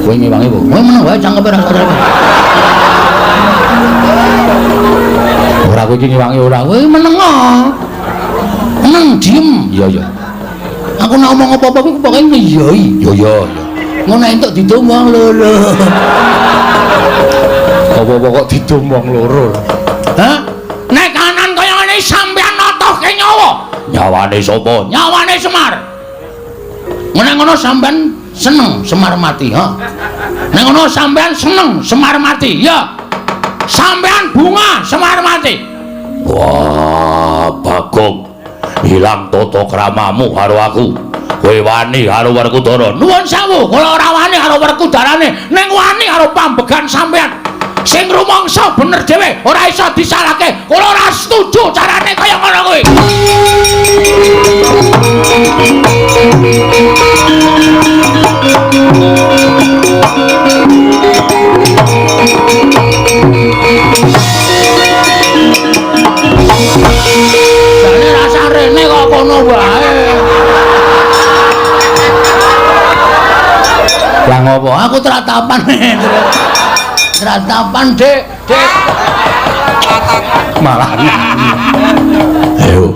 Kowe ngewangi kok. Kowe meneng wae cangkepe ra kotor. Ora kowe iki ngewangi ora. Kowe meneng kok. Meneng diem. Iya iya. Aku nek ngomong apa-apa kuwi pokoke ngiyoi. Yo yo yo. Ngono entuk ditumbang lho. Apa-apa kok ditumbang loro. Hah? Nek kanan kaya ngene sampean notohke nyawa. Nyawane sapa? Nyawane Semar. Nek ngono sampean seneng Semar mati, ha? Nek ngono sampean seneng Semar mati, ya. Sampean bunga Semar mati. Wah, Bagong. Hilang tata kramamu karo aku. Kowe wani karo Werkudara. Nuwun sewu, kula ora wani karo Werkudarane, ning wani karo pambegan sampean. Sing rumangsa bener dhewe, ora iso disalahke. Kula ora setuju carane kaya ngono kuwi. Jane rasa rene kok kono wae. Lah ngopo? Aku tratapan. Tratapan, Dik. Dik. Malah. Ayo.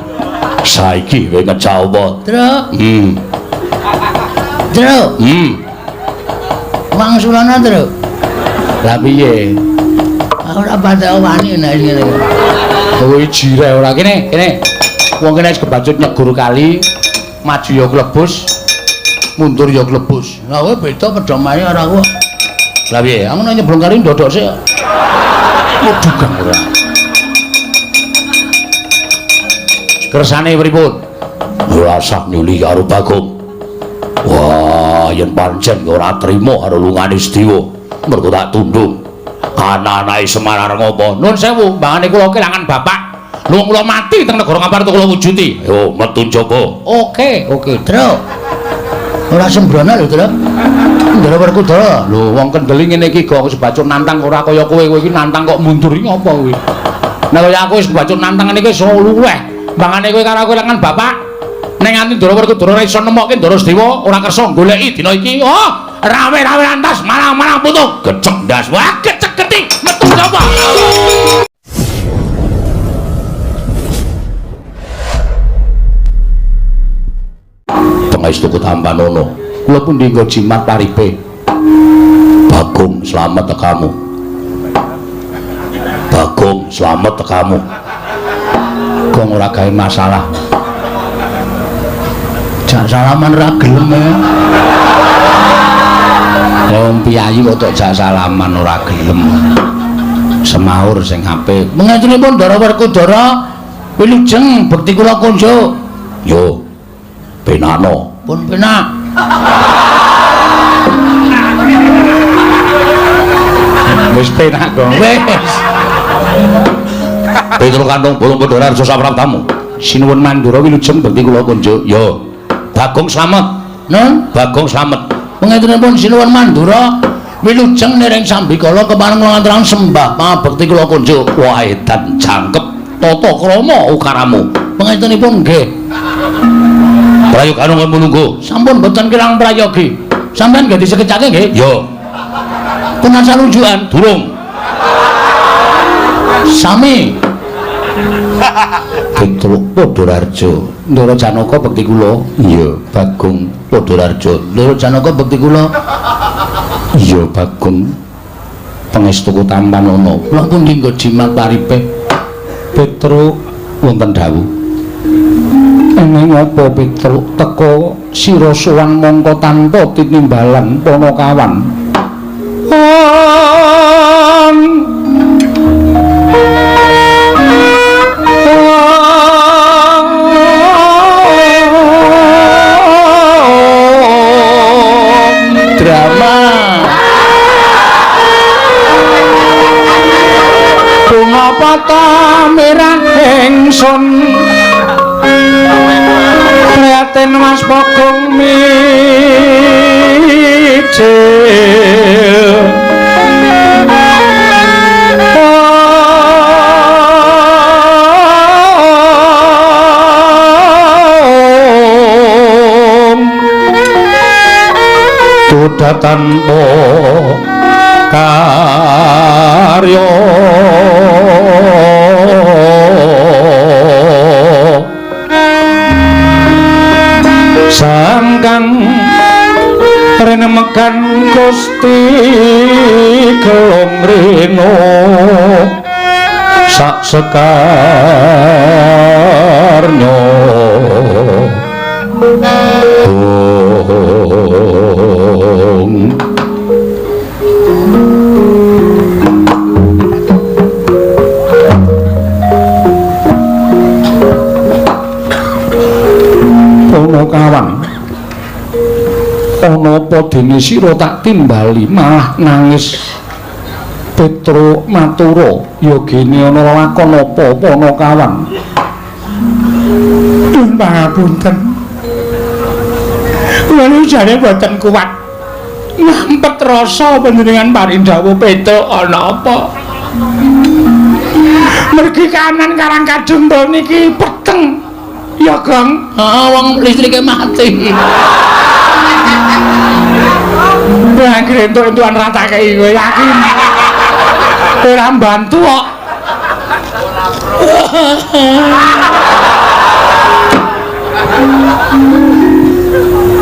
Saiki kowe ngecah apa? Truk. Truk. Wangsulana, Truk. Lah piye? Ora patek wani nek ngene. Kowe jire ora kene, kene. Wong kene wis kebacut nyegur kali, maju ya klebus, mundur ya klebus. Lah kowe beda pedomane ora kok. Lah piye? Aku nek nyebrang kali ndodok sik. Mudugang ora. Kersane pripun? Ora sak nyuli karo Bagong. Wah, yen pancen ora trima karo lungane Sediwa, mergo tak tundung. Anak-anake Semar areng apa? Nuwun sewu, mbangane kula kelangan bapak. Lho kula mati teng negara Ngampar kula wujuti. Yo, metu njaba. Oke, Truk. Ora sembrono lho, Truk. Ndara Werkudara. Lho, wong kendeli ngene iki kok sebacut nantang ora kaya kowe iki nantang kok mundur iki apa kuwi? Nek kaya aku wis sebacut nantang ngene iki iso luweh. Mbangane kowe karo kelangan bapak. Nek nganti Ndara Werkudara ora iso nemokke Ndara Sediwa, ora kersa goleki dina iki. Oh, rawe-rawe lantas malang-malang putung. Gecek ndas. Wah, gecek geti. Metu njaba. Pangestu Tambanana, kula pundi nggo jimat paripe. Bagong slamet tekamu. Bagong slamet tekamu. Gong ora gawe masalah. Jak salaman ra gelem e. Wong piyayi kok tok jak salaman ora gelem. Semaur sing apik. Mengaturipun Ndara Werkudara, wilujeng bekti kula kunjuk. Yo. Penano. Pun penak. Wis penak kok. Wis. Petro kantong bolong Pandora Arja sapraptamu. Sinuwun mandura wilujeng bekti kula kunjuk. Yo. Bagong slamet. Nun, Bagong slamet. Pangaturipun sinuwun mandura wilujeng nering sambikala kepareng ngaturaken sembah pangabekti kula kunjuk. Wah edan jangkep tata krama ukaramu. Pangaturipun nggih. Prayoga nuwun menunggu. Sampun boten kirang prayogi. Sampeyan nggih disekecake nggih? Yo. Punan salunjukan durung. Sami. Petro Padhararja. Ndara Janaka bekti kula. Iya, Bagong Padhararja. Ndara Janaka bekti kula. Iya, Bagong. Pangestu Tambanana. Kula pundi nggo jimat paripe. Petro wonten dawuh. Eneng apa Petro teka sira sowan mangka tanpa tinimbalan Panakawan. Drama bunga pata merah ingsun prihatin Mas Bagong mijil tanpa karya sangkang renemekan Gusti kelong reno sak sekarnya ono kawan ono apa dene sira tak timbali malah nangis Petro matura ya gene ana lakon apa-apa ana kawan Dun pangapunten kula jane boten kuat ngampet rasa panjenengan parindhawuh Petro ana apa mergi kanan karang kadempel niki peteng ya Kang wong listrike mati akhirnya entuk-entukan rata kayak gue yakin ora mbantu kok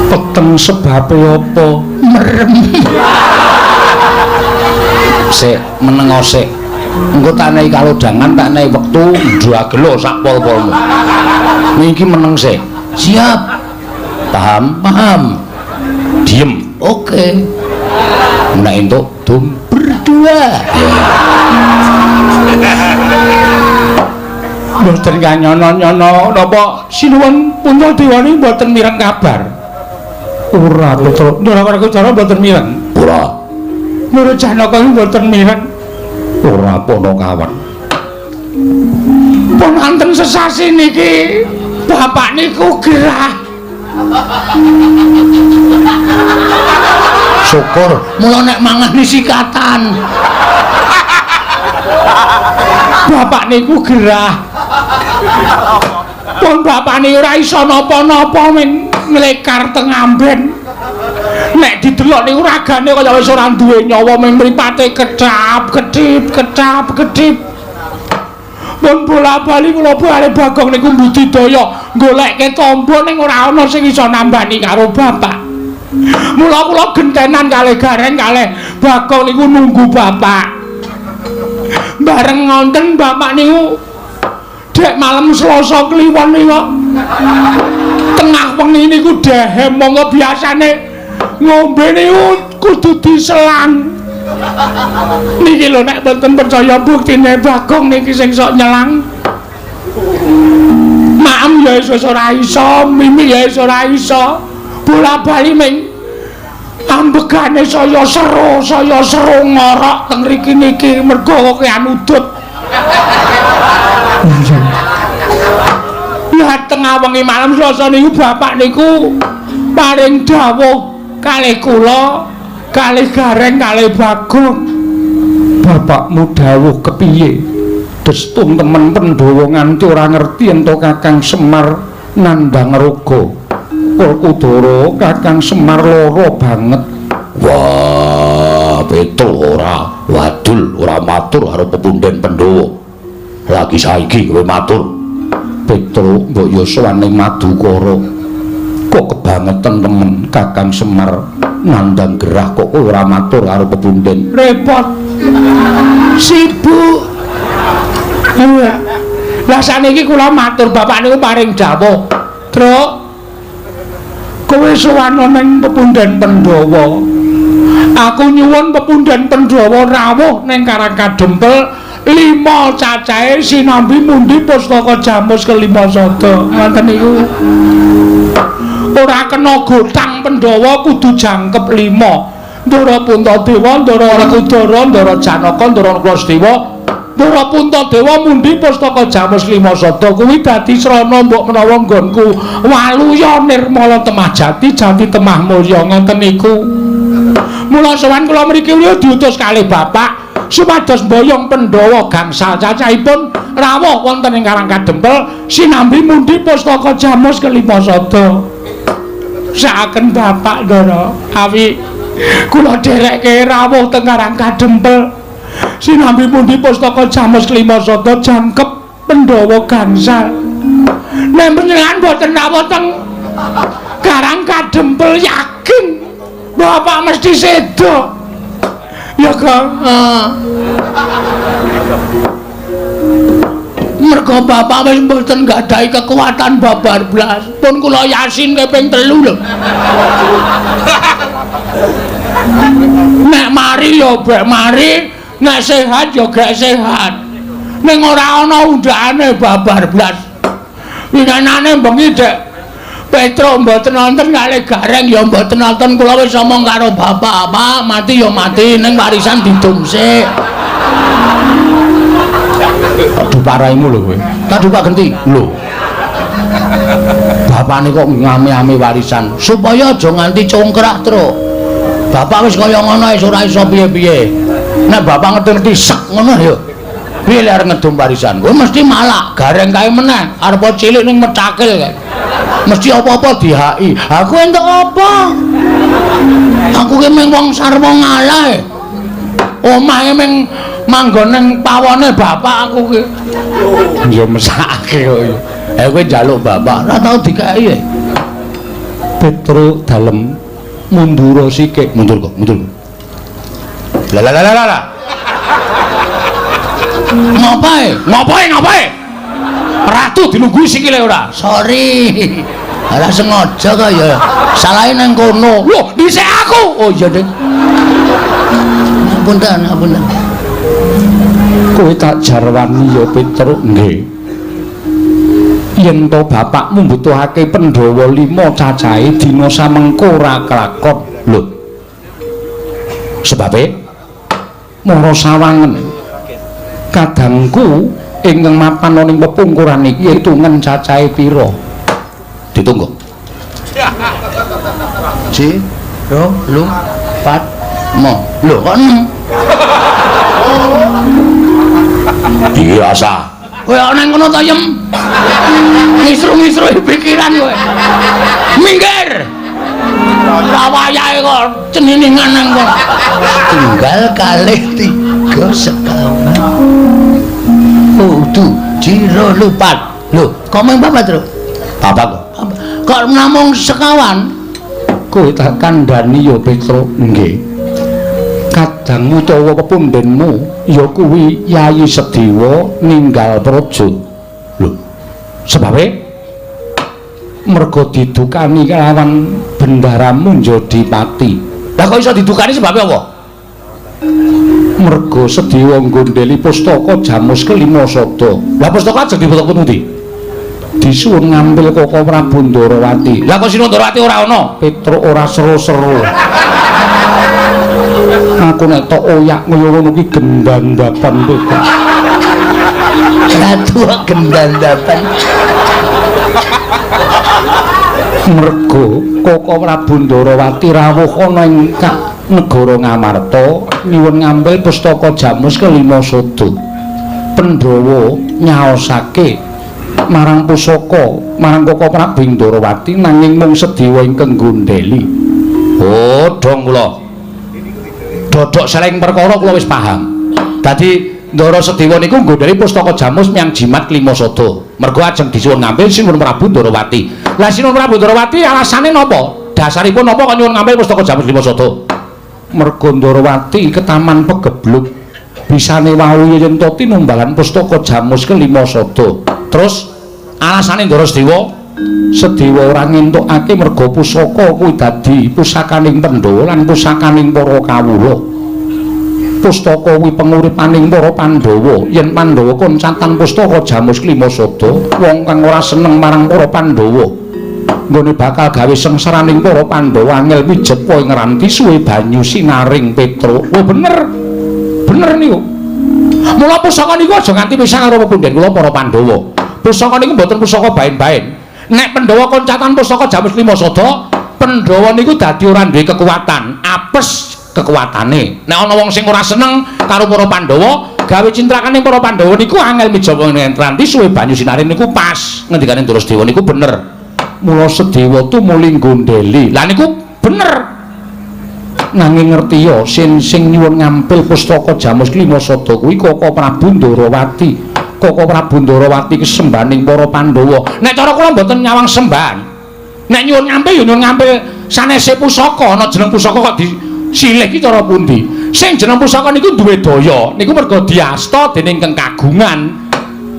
peteng sebabe apa merem sik meneng sik engko tak nehi kalodangan tak nehi wektu ndagelo sak pol-polmu niki meneng sik siap paham diem oke nek entuk dum berdua mboten kanyono-nyono napa sinuwun Punta Dewani mboten mireng kabar ora betul Ndara Kucara mboten mireng ora Nurut Janaka mboten mireng ora Ponokawan pun anten sesasi niki bapak niku gerah syukur mula nek mangan sikatan bapak niku gerah pun bapak niku ora iso napa-napa men nglekar teng amben nek didelok niku ragane kaya wis ora duwe nyawa men mripate kedap-kedip pun bola-bali kula bali Bagong niku mbudidaya goleke tombo ning ora ana sing iso nambani karo bapak mula kula gentenan kalih Gareng kalih Bagong niku nunggu bapak bareng ngonten bapak niku dek malam Selasa kliwon niku tengah wengi niku dehem monggo biasane ngombe niku kudu diselang niki lho nek mboten percaya buktine Bagong niki sing sok nyelang maem ya wis ora iso mimi ya wis ora iso bola-bali ming ambegane saya seru ngorok teng mriki niki mergo kean udut ya tengah wengi malam Selasa niku bapak niku paring dawuh kalih kula kalih Gareng kalih Bagong bapakmu dawuh kepiye destung temen Pandhawa nganti ora ngerti ento Kakang Semar nandhang raga Werkudara Kakang Semar lara banget wah betul ora wadul ora matur karo pepundhen Pandhawa lagi saiki kowe matur Petro mbok yo sowane Madukara kok kebangetan temen Kakang Semar nandang gerah kok ora matur karo pepundhen repot sibuk lah saniki kula matur bapak niku paring dawuh Truk kowe sowan ning pepundhen Pandhawa aku nyuwun pepundhen Pandhawa rawuh ning Karang Kadempel 5 cacahe sinambi mundi pustaka Jamus kelima sada ngoten niku ora kena gotang Pandhawa kudu jangkep 5 Ndara Puntadewa Ndara Werkudara Ndara Janaka Ndara Klasdewa Ndara Puntadewa mundi pustaka Jamus kelima sada kuwi dadi srana mbok menawa nggonku Waluya Nirmala Temah Jati Jati Temah Mulya ngoten niku mula sowan kula mriki diutus kalih bapak supados mboyong Pandhawa gangsal cacahipun rawuh wonten ing Karang Kadempel sinambi mundi pustaka Jamus kelima sada saaken bapak Ndara awi Kula dereke rawuh teng Karang Kadempel. Sinambi pundi pustaka Jamus Klimasada jangkep Pandhawa gangsal. Nek panjenengan boten rawuh teng Karang Kadempel yakin Bapak mesti sedo. Ya Kang. Mergo Bapak wis mboten nggadahi kekuatan babar blas. Pun kula Yasin kaping 3 lho. Nek mari ya bek mari, nek sehat ya gak sehat. Ning ora ana undhane babar blas. Winanane bengi Dek Petro mboten nonton kalih Gareng ya mboten nonton. Kula wis omong karo Bapak, Pak, mati ya mati ning warisan didungsik. Aduh paraimu lho kowe. Tadi Pak Genti. Lho. Bapane kok ngami-ami warisan supaya aja nganti congkrah terus. Bapak wis kaya ngono wis ora iso piye-piye. Nek bapak ngerti sek ngono ya. Piye lek arep ngedum warisan? Kowe mesti malak, Gareng kae meneh. Arep cilik ning metakil kae. Mesti apa-apa dihaki. Aku entuk apa? Aku ki mung wong sarwa ngalah. Omahe mung manggon ning pawone bapak aku ki. Ya mesake kok. Kowe njaluk bapak ora tau dikai. Petro dalem mundur sikik. Mundur kok, mundur. Lah. Ngapain? Ratu dilunggui sikile ora? Sorry. Ora sengaja kok ya. Salahe nang kono. Loh, dhisik aku. Oh iya, Dek. Apunten. Kowe tak jarwani ya Petro, nggih. Yen to bapakmu mbutuhake Pandhawa 5 cacahe dina samengko ora kelakon. Lho. Sebabe mara sawangen kadangku ingkang mapan ning pepungkuran iki hitungan cacahe pira? Ditunggu. Ji, ro, lu, pat, mo. Lho kok 6? Biasa. Kowe ana nang kono ta yem? Ngisru-ngisru pikiran kowe. Minggir. Ora wayahe kok ceniningan nang kono. Tunggal kalih 3 sekawan. Tuh, jiro lupat. Lho, kok mung papat, Tru? Papat kok. Kok namung sekawan? Kowe tak kandhani ya, Petro. Nggih. Kadangmu utawa pepundhenmu ya kuwi Yayi Sediwa ninggal praja. Lho, sebabe mergo didukani kelawan bendaramu Jodipati. Lah kok iso didukani sebabe apa? Mergo Sediwa nggondheli pustaka Jamus Klimasada. Lah pustaka ajeng dibetok pundi? Disuwun ngambil Koko Prabu Ndarawati. Lah kok Sina Ndarawati ora ana? Petro ora seru-seru. Aku nek tok oyak kaya ngono ki gendandapan Petro. Ratu gendandapan. Mergo Koko Prabu Ndarawati rawuh ana ing negara Ngamarta nyuwun ngambil pustaka Jamus Klimasada. Pandhawa nyaosake marang pusaka marang Koko Prabu Ndarawati nanging mung Sediwa ingkang nggondheli. Oh, dong kula. Dodok seleng perkara kula wis paham. Dadi Ndara Sediwa niku nggondheli pustaka Jamus miyang jimat Klimasada. Mergo ajeng disuwun ngambil Sinuwun Prabu Ndarawati. Lah Sinuwun Prabu Ndarawati alasane napa? Dasaripun napa kok nyuwun ngambil pustaka Jamus Klimasada? Mergo Ndarawati ketaman pegebluk. Bisane wau yen to tinumbalan pustaka Jamus Klimasada. Terus alasane Ndara Sediwa ora ngentukake mergo pusaka kuwi dadi pusakaning Pandhawa lan pusakaning para kawula. Pustaka kuwi penguripaning para Pandhawa. Yen Pandhawa koncatan pustaka Jamus Klimasada, wong kang ora seneng marang para Pandhawa nggone bakal gawe sengsaraning para Pandhawa angel pijet poe ngranti suwe banyu sinaring Petro. Oh bener niku. Mula pusaka niku aja nganti pisah karo pepundhen kula para Pandhawa. Pusaka niku mboten pusaka bain-bain. Nek Pandhawa koncatan pustaka Jamus Klimasada, Pandhawa niku dadi ora duwe kekuatan, apes kekuatane. Nek ana wong sing ora seneng karo para Pandhawa, gawe cintrakane para Pandhawa niku angel mijawa nganti suwe banyu sinaring niku pas. Ngendikane Ndarasedewa niku bener. Mula Sedewa tu muli nggondheli. Lah niku bener. nanging ngerti ya sing nyuwun ngampil pustaka Jamus Klima Sada kuwi Koko Prabu Ndarawati. Koko Prabu Ndarawati kesembaning para Pandhawa. Nek cara kula mboten nyawang sembahan. Nek nyuwun ngampil ya nyuwun ngampil sanese pusaka, ana jeneng pusaka kok disilih ki cara pundi? Sing jeneng pusaka niku duwe daya, niku merga diasta dening Kang Kagungan.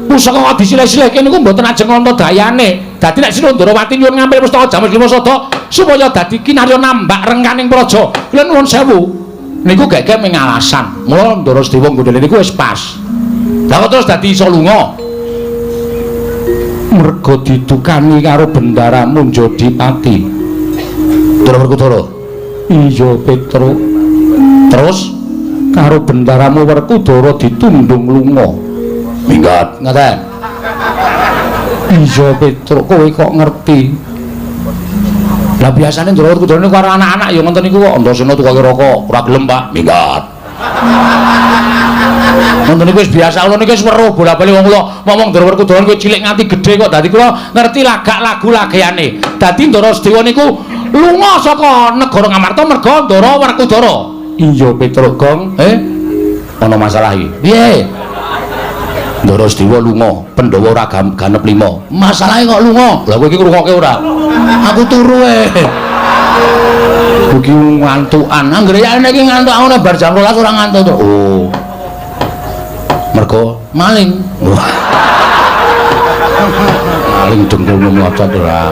Pusaka kok disilih-silihke niku mboten ajeng wonten dayane. Dadi nek Sira Ndarawati nyuwun ngampil pustaka Jamus Klima Sada supaya dadi kinarya nambak rengkaning praja. Kula nuwun sewu. Niku gek ming alasan. Mula Ndarasedewa nggodhele niku wis pas. Lah kok terus dadi iso lunga? Merga didukani karo bendaramu Jodipati. Ndara Werkudara. Iya, Petro. Terus karo bendaramu Werkudara ditundung lunga. Minggat, ngaten. Iya, Petro, kowe kok ngerti. Lah biasane Ndara Werkudara niku karo anak-anak ya ngoten niku kok Antasena tukake rokok, ora gelem, Pak. Minggat. Ngoten niku wis biasa, kula niku wis weruh bola-bali wong kula ngomong Ndara Werkudara niku cilik nganti gedhe kok. Dadi kula ngerti lagak lagu lageane. Dadi Ndarasedewa niku lunga saka negara Ngamarta merga Ndara Werkudara. Iya, Petro, Gong. Ana masalah iki. Piye? Ndarasedewa lunga, Pandhawa ora ganep 5. Masalahe kok lunga? Lah kowe iki ngrungokke ora? Aku turu Iki ngantukan. Anggere ya iki ngantuk aku nek bar jam 12 ora ngantuk to. Oh. Mergo maling. Maling dengkulmu mlocot ora.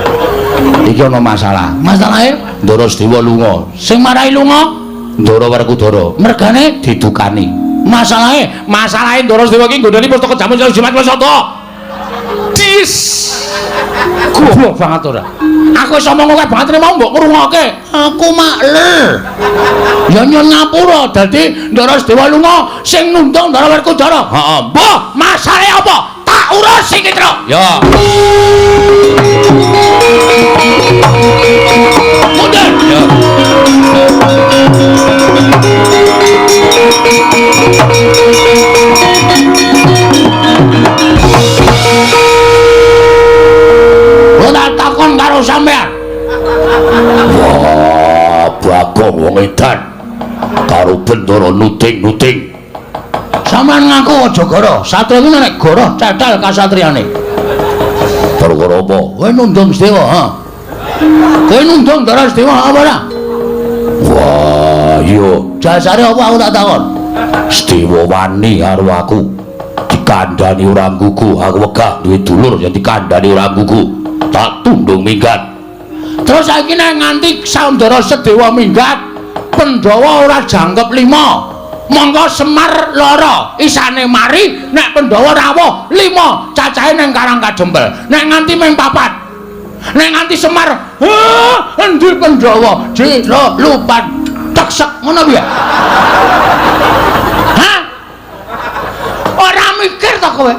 Iki ana masalah. Masalahe Ndarasedewa lunga. Sing marahi lunga Ndara Werkudara. Mergane didukani. Masalahe Ndarasedewa iki nggodhani pustaka Jamus Klima Sada. Dis. Goblok banget ora. Aku wis omong kowe banget mau mbok ngrungokke. Aku makler. Ya nyun ngapura dadi Ndarasedewa lunga sing nundung Ndara Werkudara. Heeh. Mbah, masalahe apa? Tak urus iki, Tru. Ya. Mundur. Ya. Ora takon karo sampean. Wah, Bagong wong edan karo Bendara nuting-nuting. Sampeyan ngaku aja goro. Satria ku nek goro cetel kasatriyane. Perkara apa? Kowe nundung Sedewa, ha? Kowe nundung Ndarasedewa apa ora? Wah, iya. Jasare apa aku tak takon? Sedewa wani karo aku. Dikandani ora nggugu, aku wegah duwe dulur yang dikandani ora nggugu. Tak tundung minggat. Terus saiki nek nganti Ndarasedewa minggat, Pandhawa ora jangkep 5. Monggo Semar loro isane mari, nek Pandhawa rawuh 5 cacahe ning Karang Kadempel. Nek nganti ming 4. Nek nganti Semar, endi Pandhawa? Jira lupat teksek ngono piye? Hah? Ora mikir to kowe?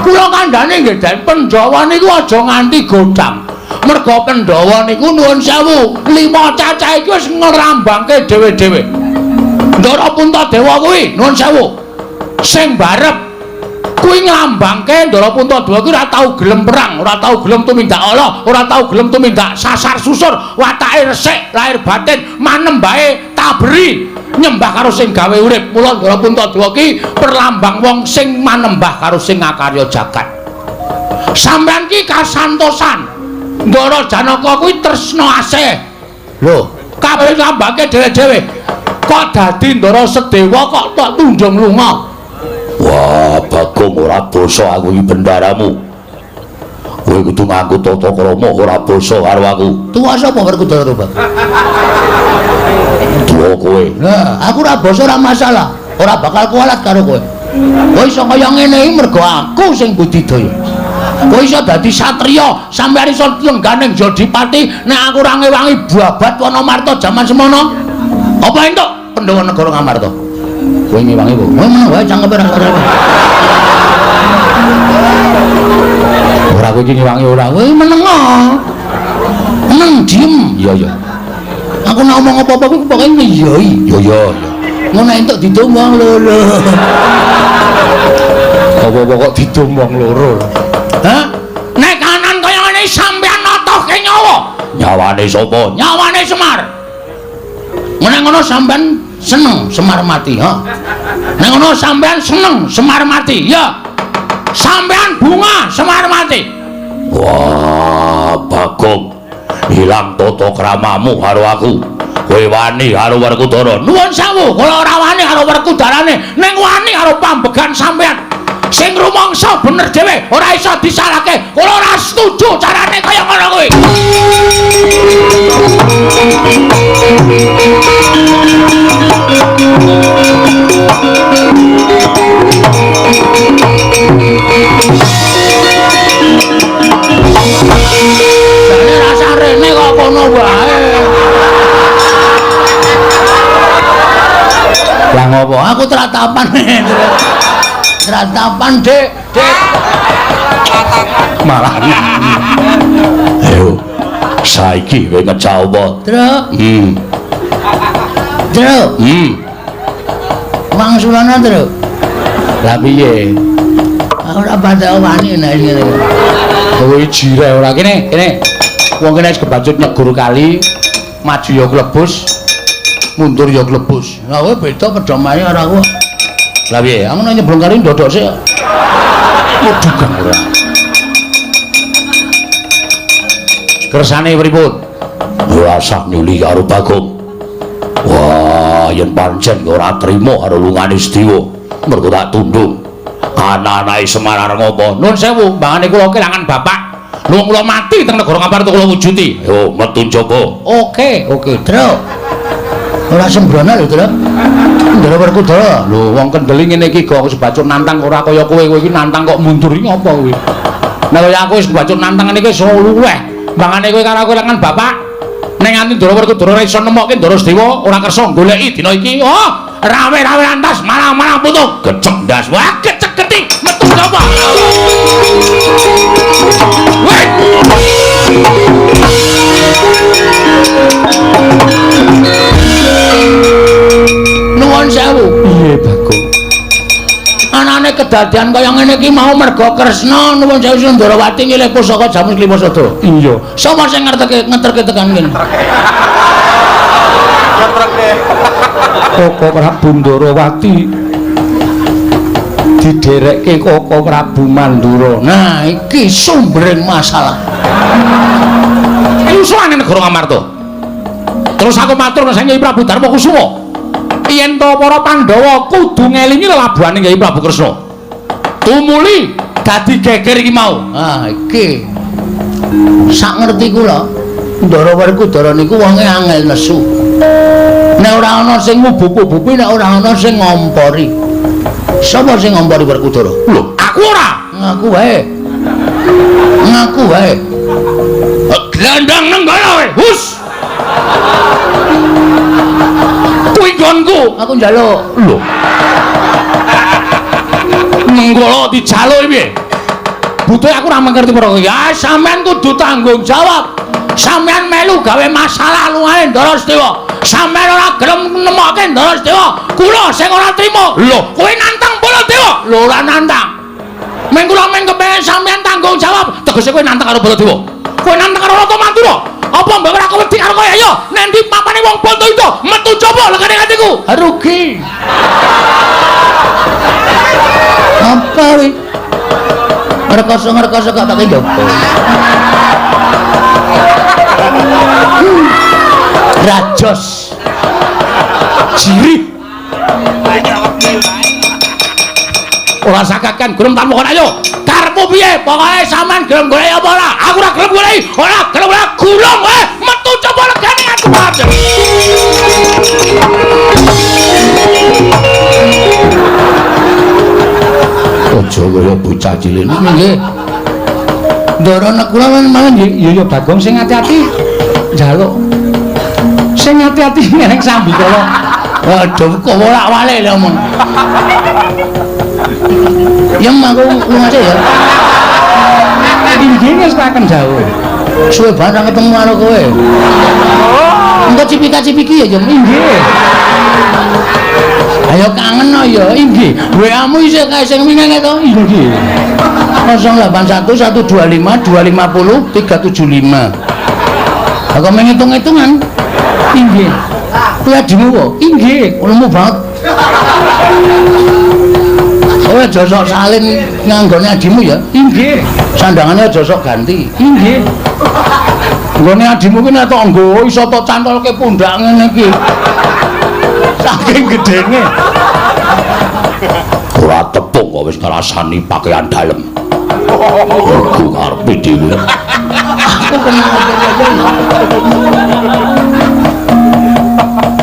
Kula kandhane nggih, Pandhawa niku aja nganti godang. Merga Pandhawa niku nuwun sewu, 5 cacah iki wis ngrambangke dhewe-dhewe. Ndara Puntadewa kuwi nuwun sewu. Sing barep kuwi nglambangke Ndara Puntadewa kuwi ora tau gelem perang, ora tau gelem tumindak Allah, ora tau gelem tumindak sasar susur, watake resik, lahir batin manembahe taberi nyembah karo sing gawe urip. Mula Ndara Puntadewa ki perlambang wong sing manembah karo sing ngakarya jagat. Sampeyan ki kasantosan. Ndara Janaka kuwi tresna asih. Lho, kabeh lambake dhewe-dhewe. Kok dadi Ndarasedewa kok tak tundung lunga? Wah, Bagong ora basa aku iki bendaramu. Kowe kudu nganggo tata krama ora basa karo aku. Tuwa sapa Werkudara, Pak? Tuwa kowe. Lah, aku ora basa ora masalah. Ora bakal kualat karo kowe. Kowe iso kaya ngene iki mergo aku sing budidaya. Kowe iso dadi satriya, sampeyan iso lengganing Jodipati, nek aku ora ngewangi babat Wanamarta jaman semono. Apa entuk Pandhawa negara Ngamarta? Kowe ngewangi kok. Ngono wae cangkepe ora ora. Ora kowe iki ngewangi ora. Kowe menengo. Meneng diem. Iya iya. Aku nek ngomong apa-apa kuwi pokoke ngiyoi. Iya iya iya. Ngono entuk ditumbang lho. Apa-apa kok ditumbang loro. Hah? Nek kanan kaya ngene sampean notohke nyawa. Nyawane sapa? Nyawane Semar. Nek ngono sampean seneng Semar mati, ha? Nek ngono sampean seneng Semar mati, ya. Sampean bunga Semar mati. Wah, Bagong. Hilang tata kramamu karo aku. Kowe wani karo Werkudara. Nuwun sewu, kula ora wani karo Werkudarane, ning wani karo pambegan sampean. Sing rumangsa bener dhewe, ora iso disalahke. Kula ora setuju carane kaya ngono kuwi. Jane rasa rene kok kono wae. Lah ngopo? Aku tratapan. Tratapan, Dik. Malah. Ayo. Saiki kowe ngecah apa? Truk. Truk. Wangsulana, Truk. Lah piye? Ora padha wani nek ngene. Kowe jire ora kene. Wong kene wis kebacut nyegur kali, maju ya klebus, mundur ya klebus. Lah kowe beda pedomane ora aku. Lah piye? Aku nek nyebrang kali ndodok sik. Mudugan ora. Kersane pripun? Rasah nyuli karo Bagong. Wah, yen pancen ora trima karo lungane Sediwa, mergo tak tundung. Anak-anake Semar arep ngopo? Nuwun sewu, mbangane kula kelangan bapak. Luwung kula mati teng negara Ngaparta kula wujuti. Yo, metu njaba. Oke, Truk. Ora sembrono lho, Truk. Ndara Werkudara. Lho, wong kendeli ngene iki kok wis bacuk nantang ora kaya kowe iki nantang kok mundur iki apa kowe? Nek kaya aku wis bacuk nantang ngene iki iso luweh. Mbangane kowe karo kelangan bapak. Nek nganti Ndara Werkudara ora iso nemokke Ndara Sedewa, ora kersa goleki dina iki. Oh, rame-rame antas malang-malang putu. Gecek ndas. Wah, gecek-getik metu njaba. Weh. Nuwun sewu. Piye, Bagong? Anane kedadian kaya ngene iki mau merga Kresna nuwun sewu Sundarawati ngilih pusaka jamus Klimasada. Iya. Sapa sing ngeterke tekan kene? Koko Prabu Ndarawati diderekke Koko Prabu Mandura. Nah, iki sumbering masalah. Usahane negara Ngamarta. Terus aku matur nang Nyai Prabu Darma Kusuma. Yen to para Pandhawa kudu ngelingi lelabuhane Nyai Prabu Kresna. Tumuli dadi geger iki mau. Ah, iki. Sak ngerti kula, Ndara Werkudara niku wonge angel nesu. Nek ora ana sing ngubup-ubupi, nek ora ana sing ngompori. Sapa sing ngompori Werkudara? Lho, aku ora. Ngaku wae. Ngaku wae. Glandang nang kono wae. Hus. Kuwi nggonku. Aku njaluk. Lho. Nggolo dijaluk piye? Butuh aku ora mengerti para ya sampean kudu tanggung jawab. Sampean melu gawe masalah luwih Ndara Sedewa. Sampean ora gelem nemokke Ndara Sedewa. Kula sing ora trima. Lho, kowe nantang Baladewa. Lho ora nantang. Meng kula meng kepengin sampean tanggung jawab. Tegese kowe nantang karo Baladewa. Kowe nantang karo Rata Mantura. Apa mbok ora kowe wedi karo kowe ayo. Nek ndi papane wong bondo itu metu coba legane atiku. Rugi. Apa wi? Ngerkoso kok tak njopo. Rajos Jiri ora sakakan gelem tanpa kon ayo karepmu piye pokoke sampean gelem golek apa ora aku ora gelem golek ora gelem ora gulung wae metu coba legane aku padha ojo kaya bocah cilik nggih Ndara nek kula men ya Bagong sing ati-ati njaluk sing ati-ati nek sambi kala. Waduh, kok wolak-walik lho omong. Ya mangko lunga sik ya. Inggih wis kaken jauh. Suwe barang ketemu karo kowe. Engko cipika-cipiki ya, Jeng. Inggih. Ayo kangen no ya, inggih. WA-mu isih kae sing wingi to? Inggih. 081 125 250 375. Aku menghitung-hitungan. Inggih. Kuwi adimu kok? Inggih, ulemu banget. Kowe aja sok salin nganggone adimu ya? Inggih. Sandangane aja sok ganti. Inggih. Nggone adimu ki nek tok nggo iso tok cantolke pundak ngene iki. Saking gedene. Ora tepung kok wis ngrasani pakaian dalem. Aku ngarepe dhewe. Aku kenal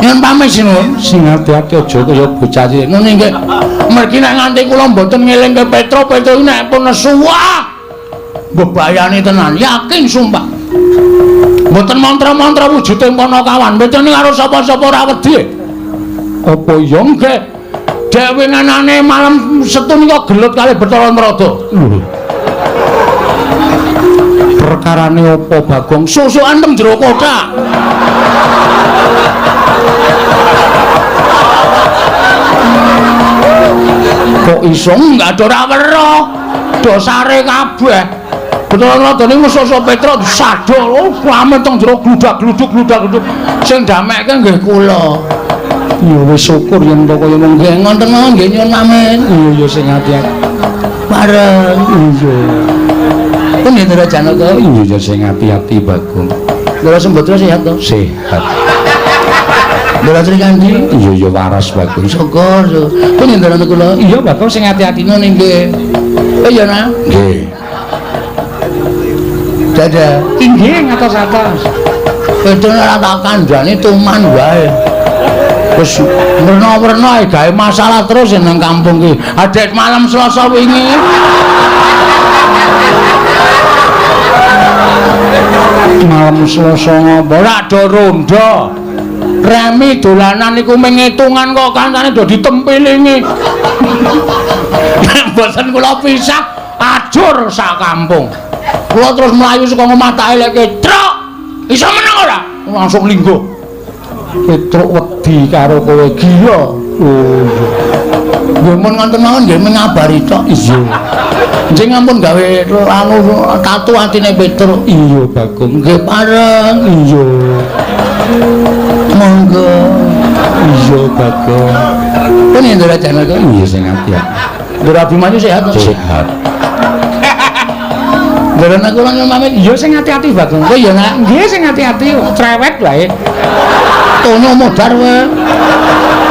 yen pamit sinun sing ati-ati aja kaya bocah iki. Ngene nggih. Mergi nek nganti kula mboten ngelingke Petro iki nek pun nesu wah. Bebayani tenan, yakin sumpah. Mboten mantra-mantra wujude Panakawan, mboten karo sapa-sapa ora wedi. Apa ya nggih? Dewe nganane malam Setu nika gelut kalih Bathara Narada. Perkarane apa Bagong? Susukan teng jero kotak. Kok iso enggak ada ora weruh. Dosare kabeh. Bathara Narada niku Sasa Petra disadol, pamit teng jero gludak-gluduk. Sing damekke nggih kula. Ya wis syukur yen to kaya nggih ngoten mawon nggih nyuwun pamit. Iya sing ati-ati. Bareng. Iya. Pun yen ora Janaka. Iya sing ati-ati Bagong. Lha Sembadra sehat to? Sehat. Lha Sri Kandi? Iya waras Bagong. Syukur. Pun yen ora kula. Iya Bagong sing ati-ati ngono nggih. Oh iya nah. Nggih. Dadah. Inggih ngatos-atos. Pedhone ora tak kandhani tuman wae. Wis werna-werna gawe masalah terus nang kampung ki. Adet malam Selasa wingi. Malam Selasa ngopo? Ora do ronda. Remi dolanan niku menghitungan kok kancane do ditempilingi. Boten kula pisah ajur sak kampung. Kula terus mlayu saka omah tak eleke, "Truk, iso meneng ora?" Langsung linggo. Petruk wedi karo kowe gila. Oh iya. Nggih mun ngoten mawon nggih ngabari tok. Iya. Jeneng ampun gawe anu tatu atine Petruk. Iya Bagong. Nggih pareng. Iya. Monggo. Iya Bagong. Pun Indra Janaka. Iya sing ati-ati. Ndra Abimanyu sehat to? Sehat. Derana kula nyuwun pamit. Iya sing ati-ati Bagong. Kowe ya nggih sing ati-ati cerewet wae. Tono modar wae.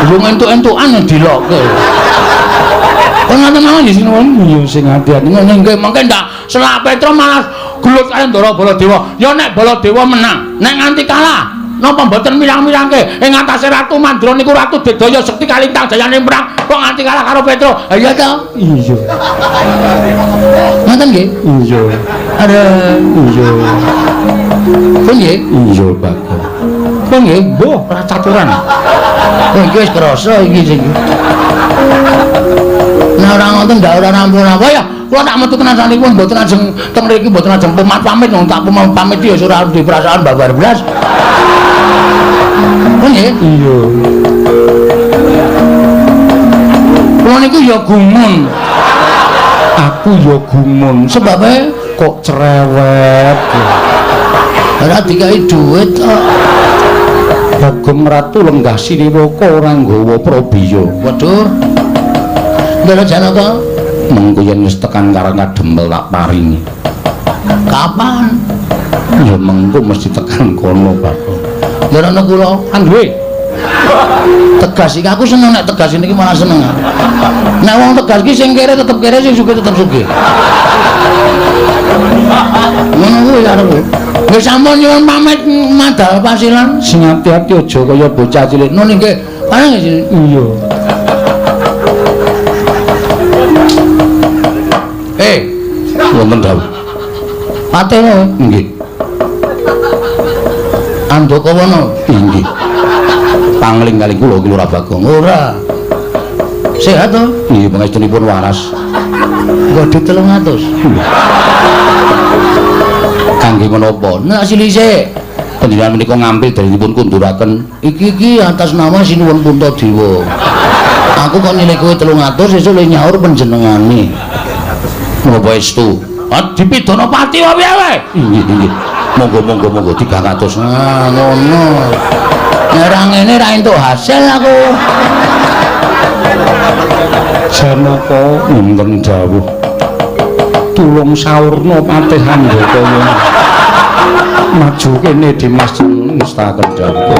Yo entuk-entukan dilokke. Kok ngoten mawon nggih sinuwun. Iya sing ati-ati ngene nggih mengke ndak selak Petra malah gelut kalian Ndara Baladewa. Ya nek Baladewa menang, nek nganti kalah napa mboten mirang-mirangke ing atase Ratu Mandra niku Ratu Dedaya Sekti kalintang jayane perang kok nganti kalah karo Petra. Ha iya to? Iya. Ngoten nggih? Iya. Ada iya. Pun nggih? Iya, Bagong. Pun nggih, mbuh ora caturan. Oh, iki wis krasa iki sing. Nah, ora ngoten ndak ora rampung apa ya. Kula tak metu tenan sanipun mboten ajeng teng mriki mboten ajeng pamit wong tak pamit ya ora duwe perasaan babar blas. Pun nggih? Iya. Kula niku ya gumun. Aku ya gumun sebabe kok cerewet. Ora dikai dhuwit kok. Bagong Ratu lenggah siniwaka ora nggawa Prabiya. Waduh. Ndara Janaka, mengko yen wis tekan karo kadempel tak paringi. Kapan? Ya mengko mesti tekan kono, Bagong. Ndara kula kan duwe. Tegas iki aku seneng nek tegas niki malah seneng. Nek wong tegas ki sing kere tetep kere, sing sugih tetep sugih. Ngono kuwi karo kowe. Wis sampun nyuwun pamit madhal pasilan. Sing ati-ati aja kaya bocah cilik. Nun nggih. Pareng nggih. Iya. Wonten dawuh. Patene nggih. Andaka wana inggih. Pangling kali kula ki ora Bagong. Ora. Sehat to? Nggih, pangestunipun waras. Nggo 300. Kangge menapa? Nek silise panjenengan menika ngambil darinipun kunduraken iki atas nama Sinuwun Puntadewa. Aku kok nilai kowe 300 sesuk le nyaur panjenengane. Menapa estu? Dipidana pati wae wae. Nggih, nggih. monggo 300 ngono ora ngene ra entuk hasil aku Janaka wonten dawuh tulung saurna patih Handaka maju kene Dimas ngestaken dawuh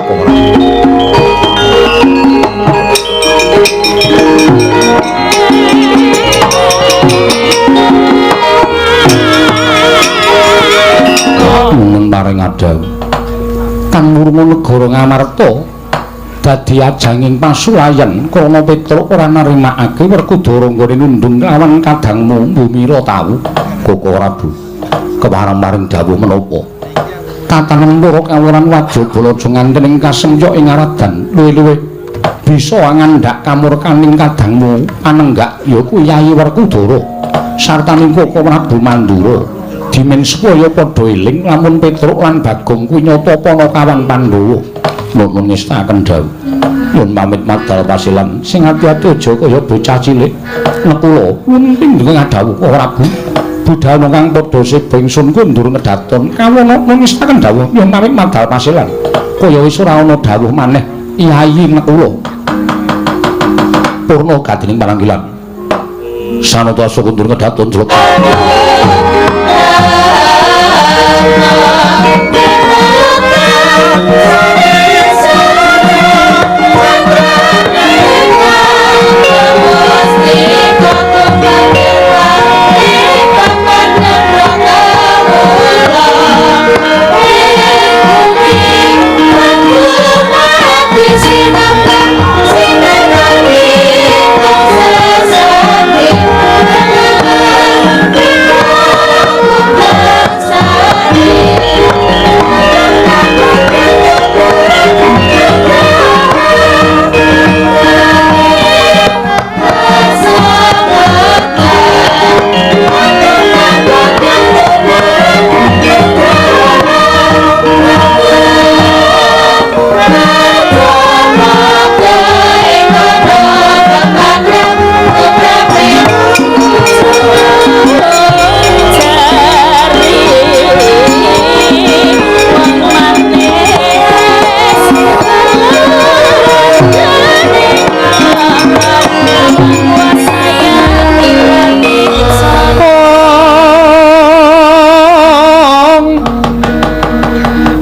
Nun paring adawu Kang Murma negara Ngamarta dadi ajanging pasulayan krana Petruk ora narimakake Werkudara nggone nundung lawan kadangmu Bumira tawu Koko Prabu kepareng maring dawuh menapa tatanen loro kawuran Wajabala aja nganten ing kasemyok ing aradan luwih-luwih bisa ngandhak kamurkaning kadangmu anenggak ya kuwi Yayi Werkudara sartaning Koko Prabu Mandura dimen supaya padha eling lamun Petruk lan Bagong kuwi nyata Panakawan Pandhawa nuwun ngestaken dawuh yen pamit madal pasilan sing ati-ati aja kaya bocah cilik nekula lunting dengan dawuh Prabu budal kang padha sebengsun kundur ngedaton kawono nuwun ngestaken dawuh yen pamit madal pasilan kaya wis ora ana dawuh maneh Yayi nekula purna gadining pananggilan sanadasa kundur ngedaton jelek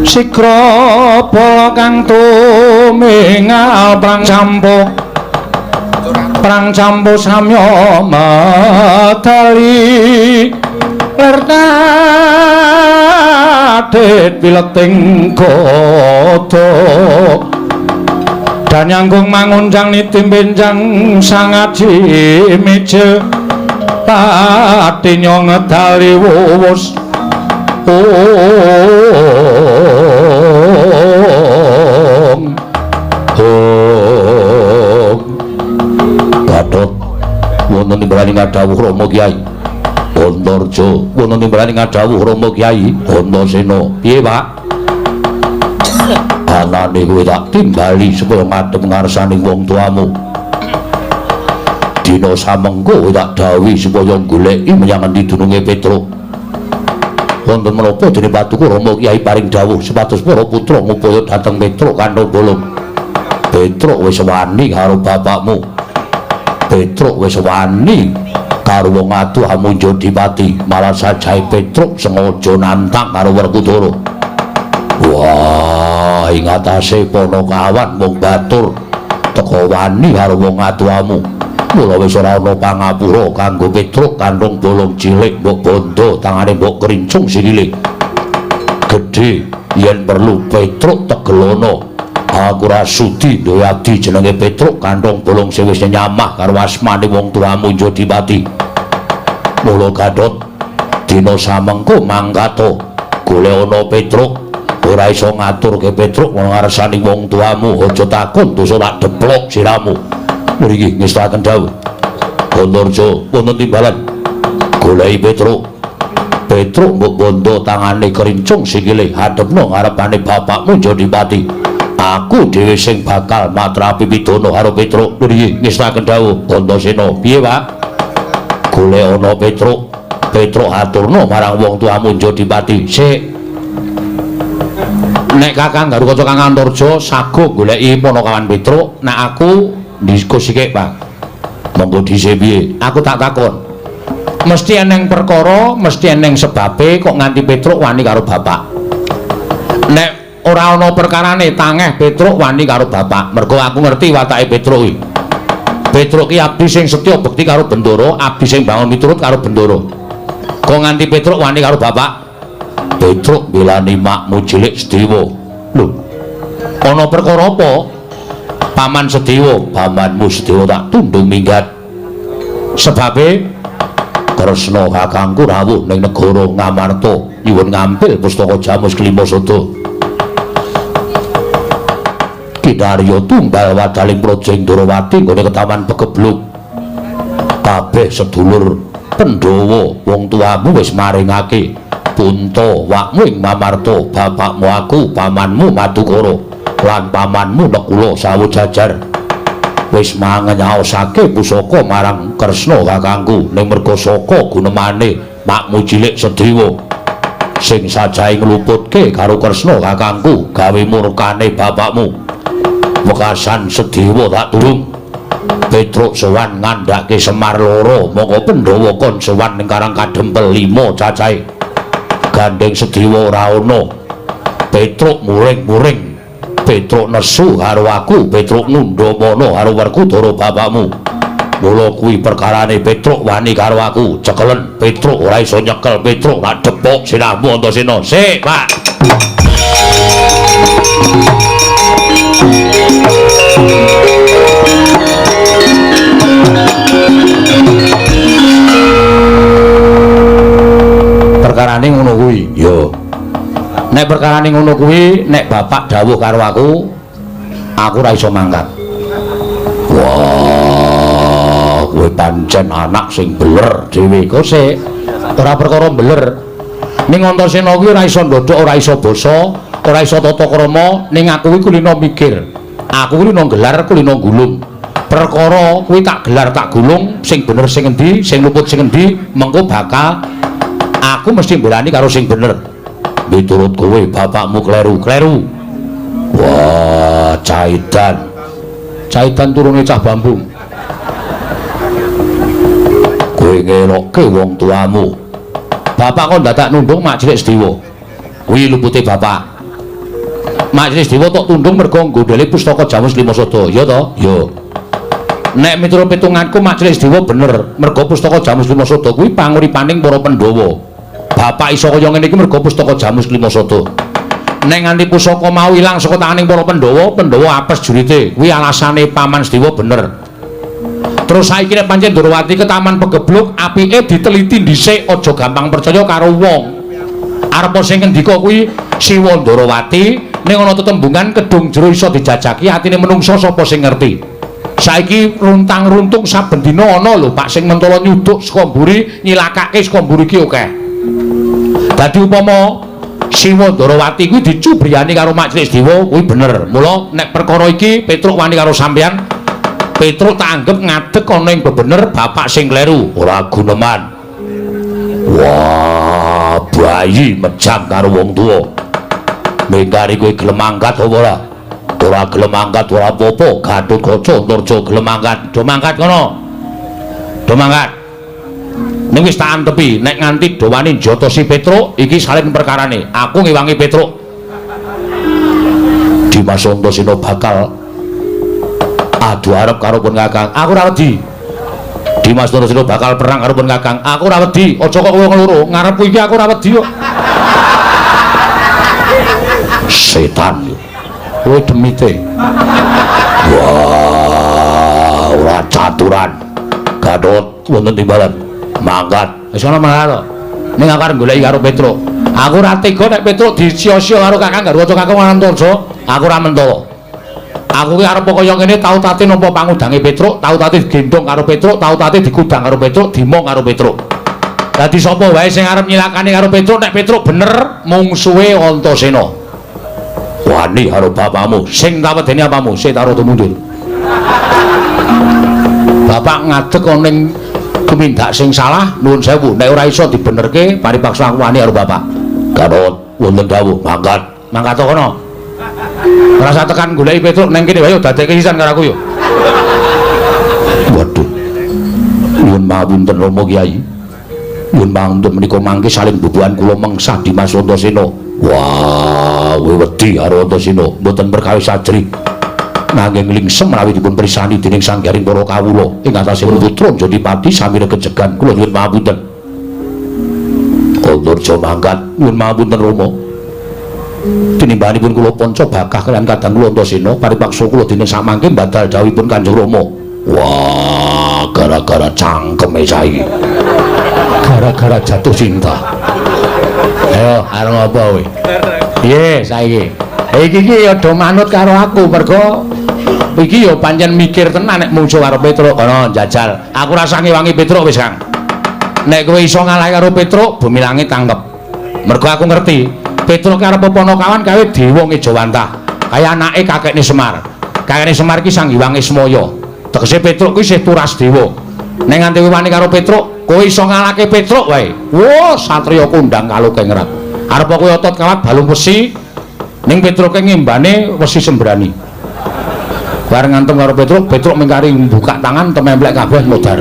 Sikra pala kang tumingal prang campo samya medali lertadet pileting godo dan nyanggung mangunjang nitim benjang sangaji meja patinya ngedali wuwus Gatot wonten timbrani ngadhawuh Rama Kyai Antarja wonten timbrani ngadhawuh Rama Kyai Antasena piye Pak anane kowe tak timbali supaya madhep ngarsaning wong tuamu dina samengko kowe tak dawuhi supaya goleki menyang endi dununge Petruk wonten menapa dene patuku Rama Kyai paring dawuh sepatus para putra ngupaya dhateng Petruk kantong bolong Petruk wis wani karo bapakmu Petruk wis wani karo wong adoh Amunja Dipati malah sajahe Petruk sengaja nantang karo Werkudara wah ing atase Panakawan wong batur teka wani karo wong adohamu mula wis ora ana pangapura kanggo Petruk kantong bolong cilik mbok bondo tangane mbok kerincung sikile gedhe yen perlu Petruk tegelono aku ra sudi duwe abdi jenenge Petruk kantong bolong sing wis nyamah karo asmane wong tuamu Jodipati mula Gatot dina samengko mangkato golek ana Petruk ora iso ngaturke Petruk ngarsani wong tuamu aja takon dosa tak deplok siramu mriki ngestaken dawuh Antarja wonten timbalan goleki Petruk mbok bondo tangane kerincung sikile hadepno ngarepane bapakmu Jodipati aku dhewe sing bakal matrapi pidana karo Petruk mriki ngestaken dawuh Antasena piye Pak golek ana Petruk aturno marang wong tuamu Jodipati sik nek Kakang Garukaca Kang Antarja sago goleki Panakawan Petruk, nek aku diskusike, Pak. Monggo dhisik piye? Aku tak takon. Mesti eneng perkara, mesti eneng sebabe kok nganti Petruk wani karo bapak. Nek ora ana perkarane tangeh Petruk wani karo bapak. Mergo aku ngerti watake Petruk iki. Petruk ki abdi sing setya bekti karo Bendoro, abdi sing bangun miturut karo Bendoro. Kok nganti Petruk wani karo bapak? Petruk belani makmu cilik Sedewa. Lho. Ana perkara apa? Paman Sedewa, pamanmu Sedewa tak tundung minggat. Sebabe Kresna kakangku rawuh ning negara Ngamarta nyuwun ngambil pustaka Jamus Klimasada. Kinarya tunggal wadaling Projeng Ndrawati nggone ketaman Pegebluk. Kabeh sedulur Pandhawa wong tuamu wis maringake Punta wakmu ing Mamarta, bapakmu aku, pamanmu Madukara, lan pamanmu Nekula Sawujajar. Wis mangenyaosake pusaka marang Kresna kakangku ning merga saka gunemane makmu cilik Sedewa. Sing sajahe ngluputke karo Kresna kakangku gawe murkane bapakmu. Wekasan Sedewa tak turung. Petruk sowan ngandhake Semar loro, monggo Pandhawa kon sowan ning Karang Kadempel 5 cacahe. Gandeng Sedewa ora ana. Petruk muring-muring. Petruk nesu karo aku, Petruk ngundhamana karo Werkudara bapakmu. Mula kuwi perkarane Petruk wani karo aku. Cekelen Petruk ora iso nyekel, Petruk tak depok sinahmu Antasena. Sik, Pak. Perkarane ngono kuwi. Yo. Nek perkarane ngono kuwi, nek bapak dawuh karo aku ora iso mangkat. Wah, kowe pancen anak sing beler dhewe. Kok sik ora perkara beler. Ning Antasena kuwi ora iso ndodhok, ora iso basa, ora iso tata krama, ning aku kuwi kulino mikir. Aku kuwi nang gelar, kulino gulung. Perkara kuwi tak gelar tak gulung, sing bener sing endi, sing luput sing endi, mengko bakal aku mesti mbelani karo sing bener. Miturut kowe bapakmu kleru. Wah, Caidan turune cah Bambung. Kowe ngelokke wong tuamu. Bapak kok dadak nundung mak cilik Sedewa. Kuwi lupute bapak. Mak cilik Sedewa tok tundung mergo nggondhele pustaka Jamus Klimasada, ya to? Ya. Nek miturut pitunganku mak cilik Sedewa bener, mergo pustaka Jamus Klimasada kuwi panguripaning para Pandhawa. Bapak iso kaya ngene iki mergo pustaka Jamus Klimasada. Nek nganti pusaka mau ilang saka tanganing para Pandhawa, Pandhawa apes jurite. Kuwi alasane Paman Sedewa bener. Terus saiki nek pancen Ndrawati ke Taman Pegebluk, apike diteliti dhisik, aja gampang percaya karo wong. Arep sing ngendika kuwi Siwa Ndrawati, ning ana tetembungan kedung jero iso dijajaki atine menungsa sapa sing ngerti. Saiki runtang-runtung saben dina ana lho Pak sing mentala nyuduk saka mburi, nyilakake saka mburi iki akeh. Dadi upama Siwa Ndrawati kuwi dicubriyani karo mak cilik Sedewa kuwi bener. Mula nek perkara iki Petruk wani karo sampean, Petruk tak anggap ngadeg ana ing bebener bapak sing kleru, ora guneman. Wah, bayi mejang karo wong tuwa. Mengkari kowe gelem mangkat apa ora? Ora gelem mangkat ora apa-apa, Gatotkaca Antarja gelem mangkat. Do mangkat kono. Do mangkat. Ning wis tak antepi nek nganti dowani njata si Petruk iki salin perkarane. Aku ngewangi Petruk. Dimas Antasena bakal adu arep karo pun Kakang. Aku ora wedi. Dimas Antasena bakal perang karo pun Kakang. Aku ora wedi. Aja kok kowe ngloro. Ngarepku iki aku ora wedi kok. Setan. Kowe demite. Wah, ora caturan. Gatot wonten timbalan. Mangkat. Wis ana mangkat. Ning aku arep goleki karo Petruk. Aku ora tega nek Petruk disia-sia karo Kakang Garukaca Kakang Antarja. Aku ora mentala. Aku ki arep kaya ngene tau tate nampa pangudange Petruk, tau tate digendong karo Petruk, tau tate digudang karo Petruk, dimong karo Petruk. Dadi sapa wae sing arep nyilakani karo Petruk nek Petruk bener mungsuhe Antasena. Wani karo bapakmu, sing tak wedeni apamu, sik tak rada mundur. Bapak ngadeg ana ning tumindak sing salah, nuwun sewu, nek ora iso dibenerke paripaksa aku wani karo bapak. Garot wonten dawuh, mangkat. Mangkat kono. Rasa tekan goleki Petruk ning kene wae yo dadekke sisan karo aku yo. Waduh. Nyuwun pamunten Rama Kyai. Nyuwun pamunten menika mangke saling bubuhan kula mengsah Dimas Antasena. Wah, kowe wedi karo Antasena, mboten perkawis ajri. Nanging lingsem menawi dipun pirsani dening sanggaring para kawula ing atasipun putra Jodipati sami regejegan kula nyuwun pamunten. Antarja mangkat nyuwun pamunten Rama. Tinimbanipun kula panca bakah kaliyan kadang kula Antasena paripaksa kula dene samangke badal dawuhipun Kanjeng Rama. Wah, gara-gara cangkeme saiki. Gara-gara jatuh cinta. Ayo, arep apa kowe? Piye saiki? Iki ya do manut karo aku mergo iki ya pancen mikir tenan nek mungsuh karo Petruk kono jajal. Aku rasa ngewangi Petruk wis, Kang. Nek kowe iso ngalah karo Petruk, bumi langit tanggep. Mergo aku ngerti, Petruk karo Ponokawan kawe dewa Ngejawantah. Kaya anake kakekne Semar. Kakekne Semar ki Sang Hyang Ismaya. Tegese Petruk kuwi isih turas dewa. Nek nganti wani karo Petruk, kowe iso ngalahke Petruk wae. Wo, satriya kondang kalukengrat. Arep kowe otot kawat balung besi. Ning Petruke ngembane wesi sembrani. Bareng ngantem karo Petruk, Petruk mingkari buka tangan tememplek kabeh modar.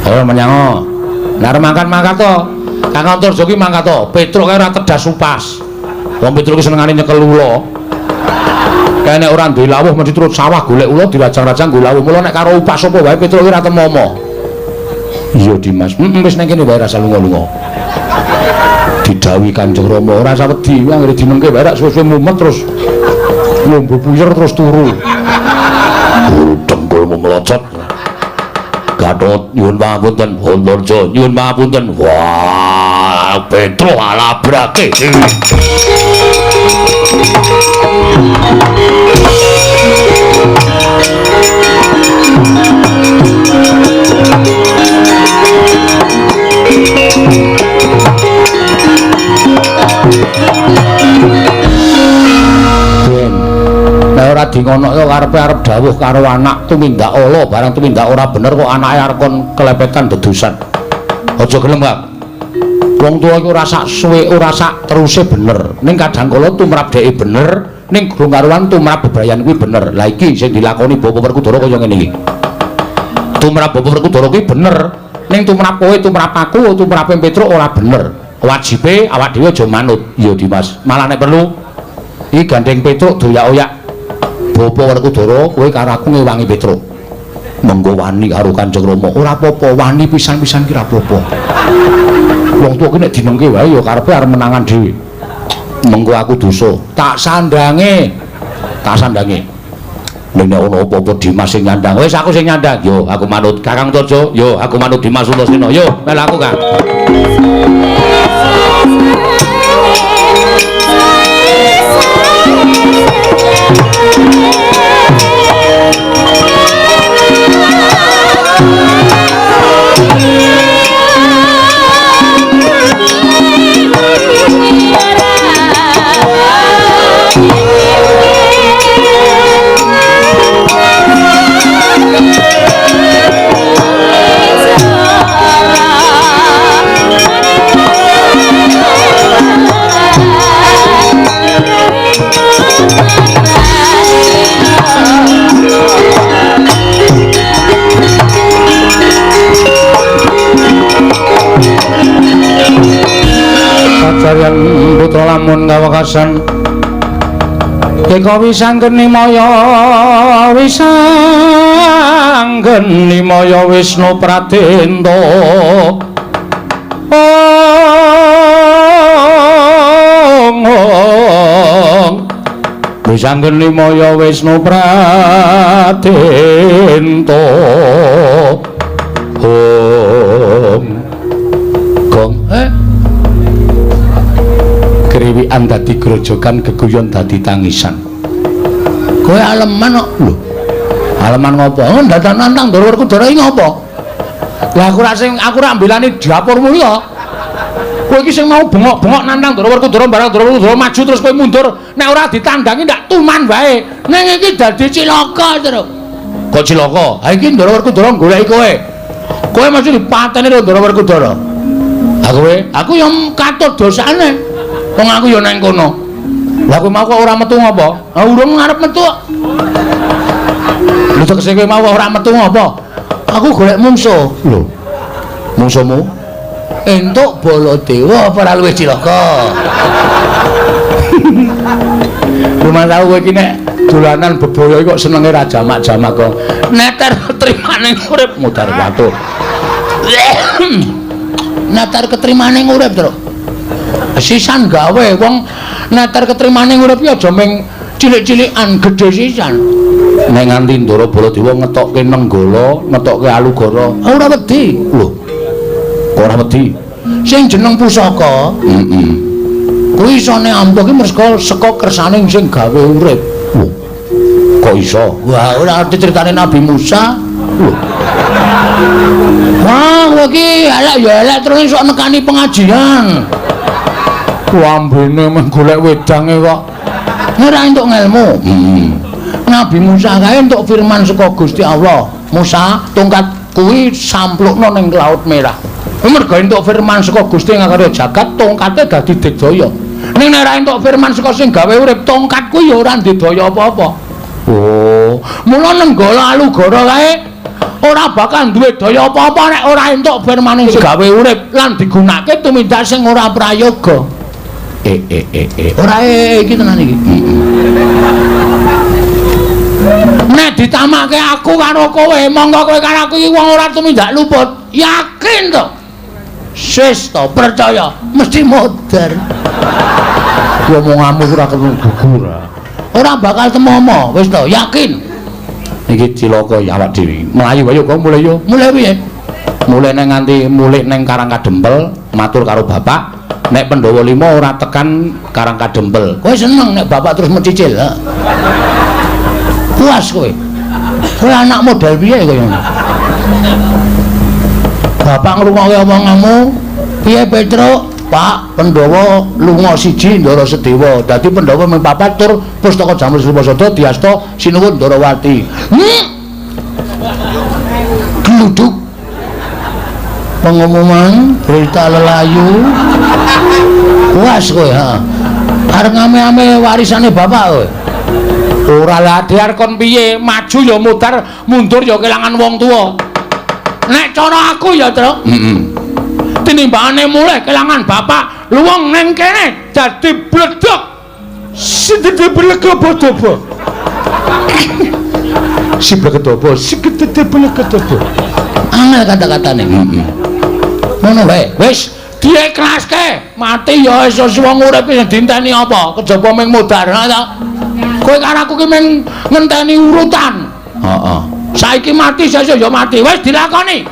Ayo menyango. Nek mangkat-mangkat to. Kang Antarja ki mangkat to. Petruk kae ora tedas upas. Wong Petruk ki senengane nyekel ula. Kae nek ora duwe lawuh mesti terus sawah golek ula dirajang-rajang golek lawuh. Mula nek karo upas apa wae Petruk ki ora temomo. Iya Dimas. Wis ning kene wae rasa lunga-lunga. Didhawuhi Kanjeng Rama ora usah wedi anggere dimengke wae rak suwe-suwe mumet terus ngombe puyer terus turu. Dengkulmu melocot. Gatot nyuwun pamunten Antarja nyuwun pamunten. Wah, Petruk alabrake. Ora dingono yo karepe arep dawuh karo anak tumindak ala barang tumindak ora bener kok anake arep kon kelepetan dedusan. Aja gelem, Kang. Wong tuwa iku ora sak suwe ora sak teruse bener. Ning kadang kala tumrap dheke bener, ning gurung karuan tumrap bebrayan kuwi bener. Lah iki sing dilakoni Bapak Werkudara kaya ngene iki. Tumrap Bapak Werkudara kuwi bener, ning tumrap kowe, tumrap aku, tumrap Petruk ora bener. Wajibe awak dhewe aja manut. Iya Dimas. Malah nek perlu iki gandeng Petruk doyak-oyak. Bapak Werkudara kowe karo aku ngewangi Petruk. Mengko wani karo Kanjeng Rama. Ora apa-apa, wani pisan-pisan ki ora apa-apa. Wong tuwa ki nek dimengke wae ya karepe arep menangan dhewe. Mengko aku dosa, tak sandange. Tak sandange. Nek ono apa-apa Dimas sing nyandang. Wis aku sing nyandang. Yo aku manut Kakang Antarja. Yo aku manut Dimas Antasena. Yo mel aku, Kang. Kajarian putra lamun kawekasan Eka wisanggeni maya Wisnu Pratenta Wisanggeni maya Wisnu Pratenta Gong kriwikan dadi grojogan geguyon dadi tangisan. Kowe aleman kok lho. Aleman ngopo? Ndadak nantang Ndara Werkudara iki ngopo? Lah aku ra ambelani dapurmu iki kok. Kowe iki sing mau bengok-bengok nantang Ndara Werkudara barang Ndara Werkudara maju terus kowe mundur. Nek ora ditandangi ndak tuman wae. Ning iki dadi cilaka terus. Kok cilaka? Ha iki Ndara Werkudara goleki kowe. Kowe mesti dipateni karo Ndara Werkudara. Aku yo katut dosane. Wong aku ya nang kono. Lah kowe mau kok ora metu ngopo? Urung ngarep metu. Lho tegese kowe mau ora metu ngopo? Aku golek mungsuh. Lho. Mungsuhmu? Entuk Baladewa apa ora luwih cilaka? Rumah tahu kowe iki nek dolanan bebaya kok senenge ra jamak-jamak kok. Neter ketrimaning urip mudhar watu. Neter ketrimaning urip, Truk. Sisan gawe wong neter ketrimaning urip ya aja ming cilik-cilikan, gedhe sisan. Nek nganti Ndara Baladewa ngetokke Nenggala, ngetokke Alugara, ora wedi. Lho. Kok ora wedi? Sing jeneng pusaka, kuwi isone ampuh ki merga saka kersane sing gawe urip. Lho. Kok iso? Wah, ora ngerti critane Nabi Musa. Lho. Wah, kowe iki elek ya elek terus sok nekani pengajian. Ambene men golek wedange kok. Ora entuk ngelmu. Nabi Musa kae entuk firman saka Gusti Allah. Musa, tongkat kuwi samplukno ning Laut Merah. Mergo entuk firman saka Gusti ngakarya jagat, tongkate dadi digdaya. Ning nek ora entuk firman saka sing gawe urip, tongkat kuwi ya ora ndedaya apa-apa. Oh, mula Nenggala Alugara kae ora bakal duwe daya apa-apa nek ora entuk firman sing gawe urip lan digunakake tumindak sing ora prayoga. Ora iki tenan iki. Nek ditamake aku karo kowe, monggo kowe karo aku iki wong ora tumindak luput. Yakin to? Wis to, percaya, mesti modern. Omonganmu ora ketemu gugur. Ora bakal temomo, wis to, yakin. Iki cilaka ya awak dhewe. Melayu ayo kok mulai yo. Mulai piye? Mulai nang nganti mulih ning Karangkadempel, matur karo bapak. Nek Pandhawa 5 ora tekan Karangkadempel. Kowe seneng nek bapak terus mencicil, ha? Puas kowe. Kowe anak model piye kowe ngono? Bapak ngrungokke omonganmu, piye Petruk? Pak, Pandhawa lunga siji Ndara Sedewa. Dadi Pandhawa mung papat tur pustaka Jamur Srivasada diasta sinuwun Ndarawati. Gluduk. Pengumuman berita lelayu. Puas kowe, ha. Arep ngame-ame warisane bapak kowe. Ora lah diar kon piye, maju ya mutar, mundur ya kelangan wong tuwa. Nek cara aku ya, Truk. Tinimbangane mulih kelangan bapak, luwung ning kene dadi bledok. Sidede blegebodobo. Si blegebodobo, sidede blegebodobo. Angel kata-katane. Ngono wae. Wis dieklaske. Mati ya iso wong urip sing dinteni apa? Kejaba ming modar ta. Kowe karo aku ki ming ngenteni urutan. Heeh. Saiki mati sesuk ya mati. Wis dilakoni.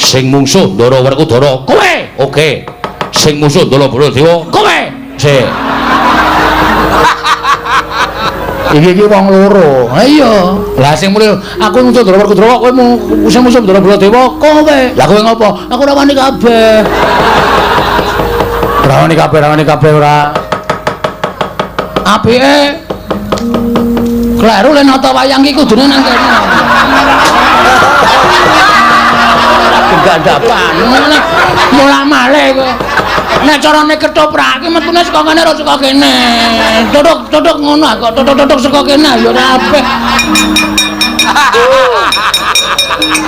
Sing mungsuh Ndara Werkudara kowe. Oke. Sing musuh Ndara Baladewa kowe. Sik. Iki wong loro. Ha iya. Lah sing mulih aku musuh Ndara Werkudara kowe sing musuh Ndara Baladewa kowe. Lah kowe ngopo? Aku ora wani kabeh. Ora wani kabeh ora. Apike kleru le nata wayang iki kudune nang kene. Enggak dapan. Mula malih kowe. Nek carane ketoprak iki metune saka kene ora saka kene. Tutuk ngono kok tutuk saka kene ya ora apik.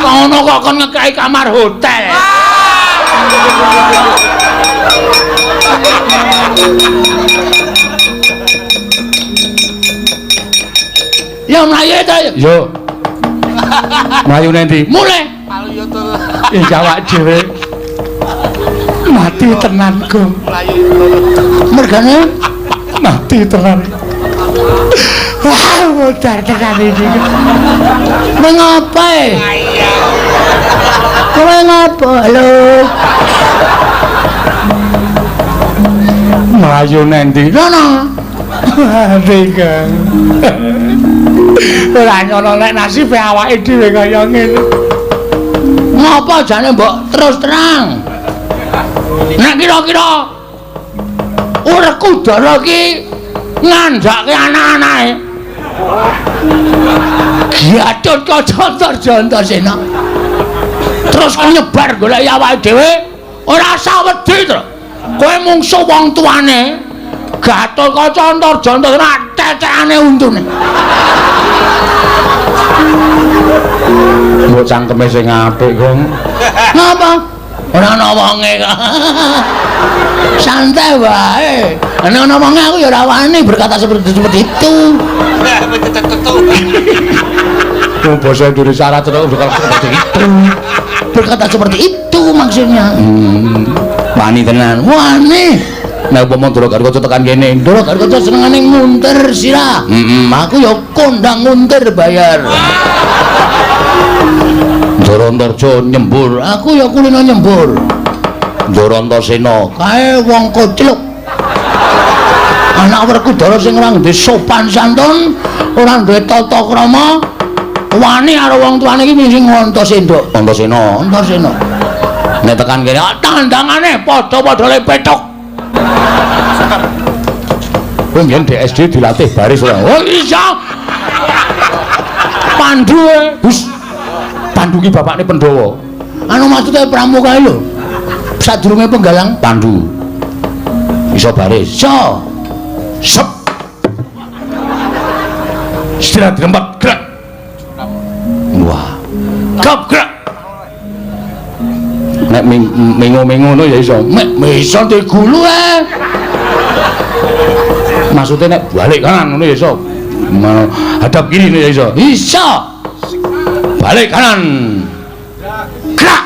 Ngono kok kon ngekeki kamar hotel. Ya mlayu ta ya. Yo. Mlayu nendi? Mulih. Iki awak dhewe mati tenan, Gong. Mergane mati tenan. Wah, modar tenan iki. Mengapa? Kowe ngapa, lho? Mlayu nendi? Sono. Kang. Ora ngono nek nasibe awake dhewe kaya ngene. Ngapa jane mbok terus terang? Nek kira-kira Werkudara ki ngandhake anak-anake. Giatut Kacantarjantasena. Terus nyebar golek awake dhewe ora usah wedi to. Kowe mungsuh wong tuane Gatotkaca Antarja Antasena cecekane untune. Mbok cangkeme sing apik, Gong. Napa? Ora ana wonge kok. Santai wae. Nek ana wonge aku ya ora wani berkata seperti itu. Oh, bahasa Indonesia syarat berkata seperti itu. Berkata seperti itu maksudnya. Wani tenan. Wani. Nek upama Ndara Gatotkaca tekan kene, Ndara Gatotkaca senengane nguntir sira. Aku ya kondang nguntir bayar. Ndara Antarja nyembur, aku ya kulino nyembur. Ndara Antasena kae wong kocluk. Anak Werkudara sing ora duwe sopan santun, ora duwe tata krama, wani karo wong tuane iki sing Antasena. Antasena. Nek tekan kene tandangane padha-padha le petuk. Kowe mbiyen DSD dilatih baris ora? Oh iya. Pandu Gus. Pandu ki bapakne Pandhawa. Anu maksude pramuka lho. Sadurunge penggalang Pandu. Iso baris. Iso. Sep. Istirahat di tempat gerak. Wah. Gap gerak. Nek mengo-mengo ngono ya iso. Mek iso digulu Maksudnya nek balik kanan ngono ya iso. Hadap kiri ya iso. Iso. Balik kanan. Gerak.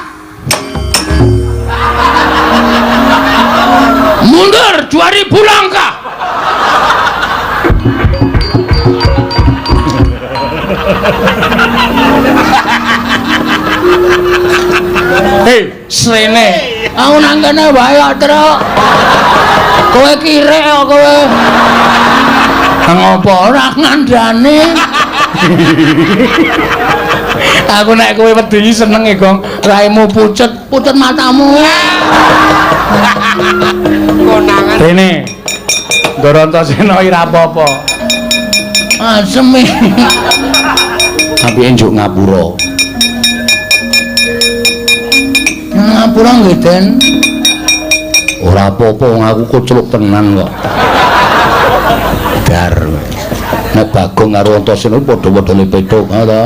Mundur 2000 langkah. Hei, srene. Aku nang kene wae kok, Truk. Kowe kirek kok kowe. Ngopo ora ngandani? Aku nek kowe wedi seneng e, Gong. Raimu pucet matamu. Konangan. Dene. Ndara Antasena ora apa-apa. Asem. Tapi njuk ngapura. Ngapura nggih, Den. Ora apa-apa wong aku kocluk tenan kok. Dar. Nek Bagong karo Antasena padha-padha le petuk, ha to.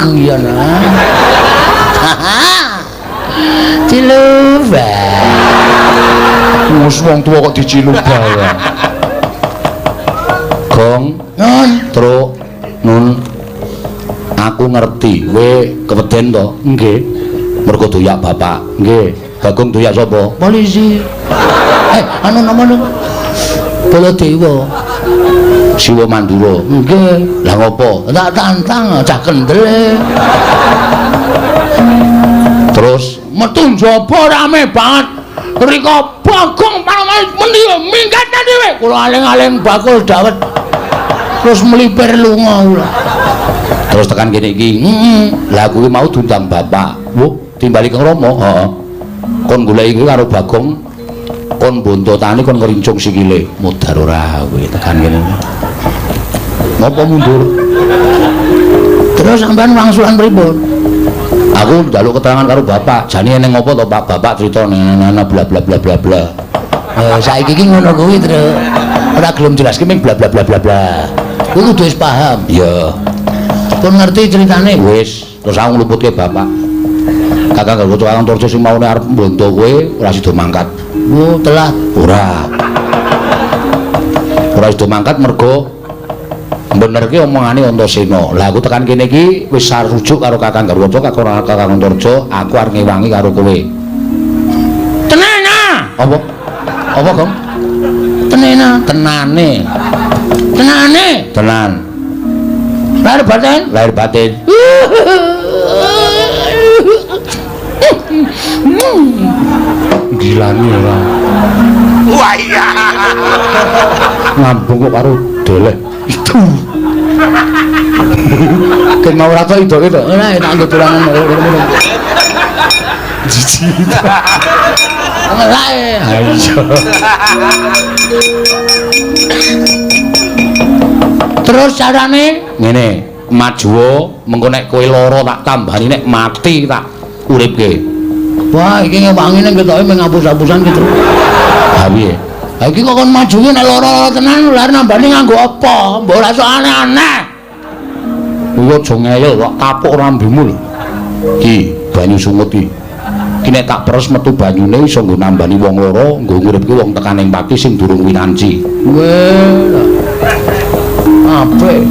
Guyon ah. Ciluba. Wes wong tuwa kok diciluba ya. Gong, Nun, Truk, Nun. Aku ngerti, kowe keweden to? Nggih. Mergo doyak bapak. Nggih. Bagong doyak sapa? Polisi. Anu namane Baladewa. Siwa Mandura. Nggih. Lah ngopo? Tak tantang cah kendel. Terus metu njaba rame banget. Rika Bagong panemane mendi minggat dhewe. Kula aling-aling bakul dawet. Terus melipir lunga kula. Terus tekan kene iki. Lah kuwi mau diundang bapak. Wo, timbali Kang Rama. Heeh. Kon goleki kuwi karo Bagong. Kon bontotane kon ngerincung sikile. Mudhar ora kuwi tekan kene. Napa mundur? Terus sampean wangsulan pripun? Aku njaluk keterangan karo bapak. Jane ning ngopo to Pak? Bapak crita nana bla bla bla bla bla. Saiki iki ngono kuwi, Truk. Ora gelem jelaske ming bla bla bla bla bla. Kuwi kudu wis paham. Iya. Pun ngerti ceritane wis. Terus aku ngluputke bapak. Kakang Gatotkaca Kakang Antarja sing maune arep mbonto kowe ora sida mangkat. Oh, telat. Ora. Ora sida mangkat mergo benerke omongane Antasena. Lah aku tekan kene iki wis sarujuk karo Kakang Gatotkaca Kakang Antarja, aku arep ngewangi karo kowe. Tenana. Apa? Apa, Gong? Tenena, tenane. Tenane. Tenan. Lahir batin? Lahir batin. Gilani ora. Wah iya. Ngambung kok karo deleh. Itu. Ken mau ora to idoke to. Ora tak nggo turanan. Jiji. Ngelae. Ayo. Terus carane ngene, maju mengko nek kowe lara tak tambani nek mati tak uripke. Wah, iki ngewangi ning ketoke mung ngapus-hapusan gitu. Ha piye? Ha iki kok kon maju ki nek lara tenan lare nambani nganggo apa? Mbok ora sok aneh-aneh. Iya aja ngeyel kok kapuk rambemu lho. Ki banyu sungut ki. Ki nek tak peres metu banyune iso nggo nambani wong lara, nggo nguripke wong tekaning pati sing durung winanci. Weh. Apik.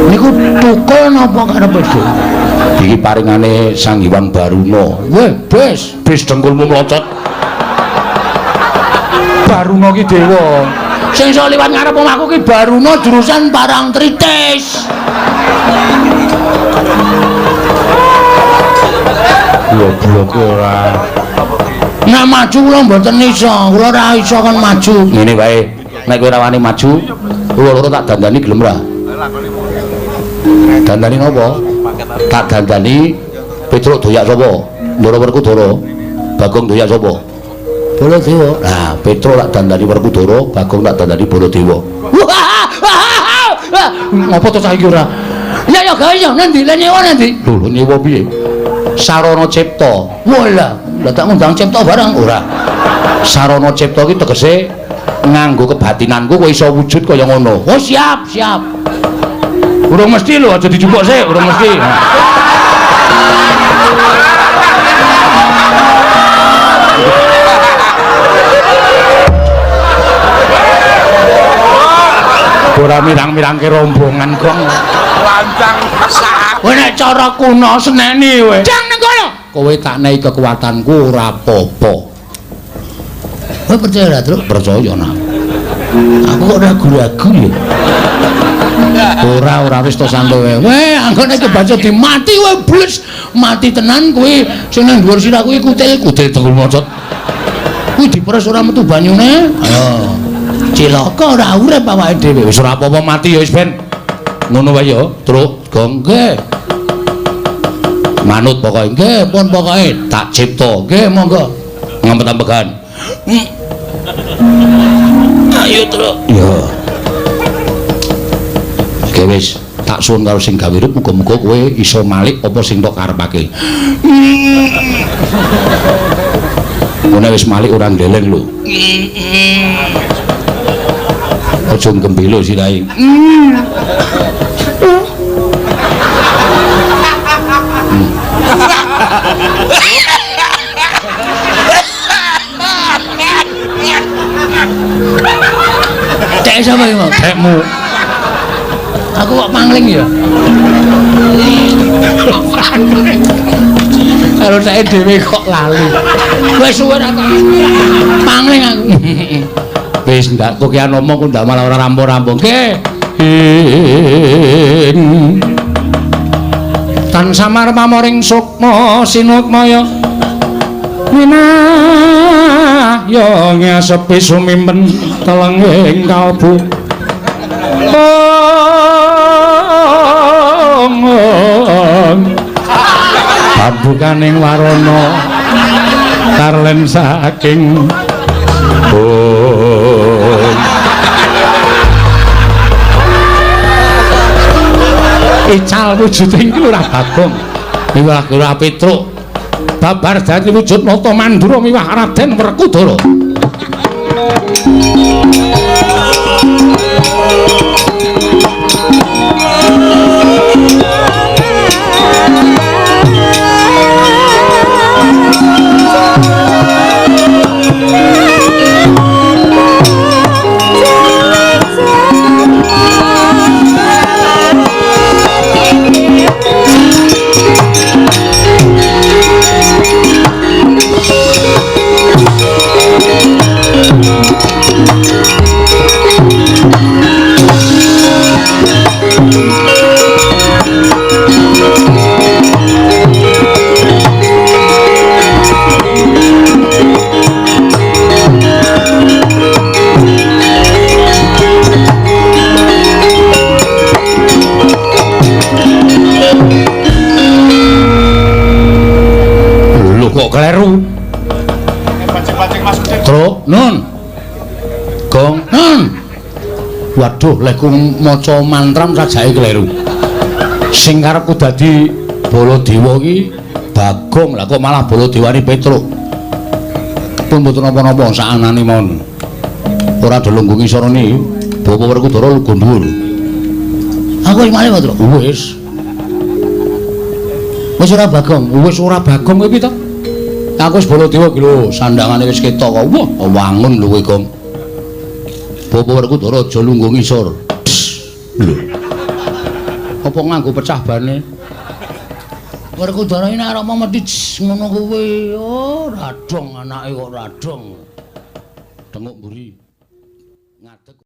Niku tukul napa karepe Dik? Iki paringane Sang Hyang Baruna. Weh, bis dengkulmu mlocot. Baruna ki dewa. Sing iso liwat ngarep omahku ki Baruna jurusan Parangtritis. Goblok ora. Nek maju kula mboten iso, kula ora iso kon maju. Ngene wae, nek kowe ora wani maju, kula loro tak dandani gelem ora? Dandani napa? Tak dandani Petruk doyak sapa? Ndoro Werkudara. Bagong doyak sapa? Baladewa. Nah, Petruk tak dandani Werkudara, Bagong tak dandani Baladewa. Ngopo to saiki ora? Ya ya gawe ya nendi le nyewa nendi? Lho nyewa piye? Sarana Cipta. Walah, lah tak ngundang Cipta barang ora. Sarana Cipta ki tegese nganggo kebatinanku kowe iso wujud kaya ngono. Oh, siap. Urung mesti lho, aja dijupuk sik, urung mesti. Ora mirang-mirangke rombongan kok. Lancang sak. Kowe nek cara kuno seneni kowe. Jang nang kono. Kowe tak nehi kekuatanku ora apa-apa. Kowe percaya ora, Truk? Percaya nah. Aku kok ragu-ragu ya. Ora wis to santai wae. Weh, anggone iki baca dimati kowe bles. Mati tenan kowe sing nang dhuwur sirah kuwi kutil-kutil tengul mocot. Kuwi diperes ora metu banyune. Ayo. Cilaka ora urip awake dhewe. Wis ora apa-apa mati ya wis ben. Ngono wae ya, Truk. Gong nggih. Manut pokoke nggih, pun pokoke tak cipta. Nggih, monggo. Ngampet-ampekan. Ayo, Truk. Ya. Oke wis, tak suwun karo sing gawe urip muga-muga kowe iso malik apa sing tok karepake. Ngene wis malik ora ndeleng lho. Aja gembelo sirahe. Cek sapa iki, Mas? Cekmu. Aku kok pangling ya. Kalau saya dhewe kok lali. Wis suwe ra pangling aku. Wis ndak kok kian ngomong ku ndak malah ora rampung-rampung. Nggih. Tan samar pamoring sukma sinukmaya. Minah yo ngesepi sumimpen telenging kalbu. Pambukaning warana karlen saking ical wujuding iki ora Bagong miwah Kura Petruk babar dadi wujud nata Mandura miwah Raden Werkudara. Kleru. Pancing-pancing Mas Truk, Nun. Gong, Nun. Waduh, lek ku maca mantram sajake kleru. Sing karepku dadi Baladewa iki Bagong, lah kok malah Baladewane Petruk. Pun mboten napa-napa saanane mon. Ora delunggung isarane Bapak Werkudara lugu dhuwur. Aku wis malih, Mas. Wis. Wis ora Bagong, wis ora Bagong kowe piye to? Aku wis Baladewa iki lho, sandangane wis ketok kok. Wah, wangun lho kowe, Gong. Bapak Werkudara aja lungguh ngisor. Lho. Apa nganggo pecah bane? Werkudara ini arep mati ngono kuwi. Oh, radong anake kok radong. Denguk mburi. Ngadeg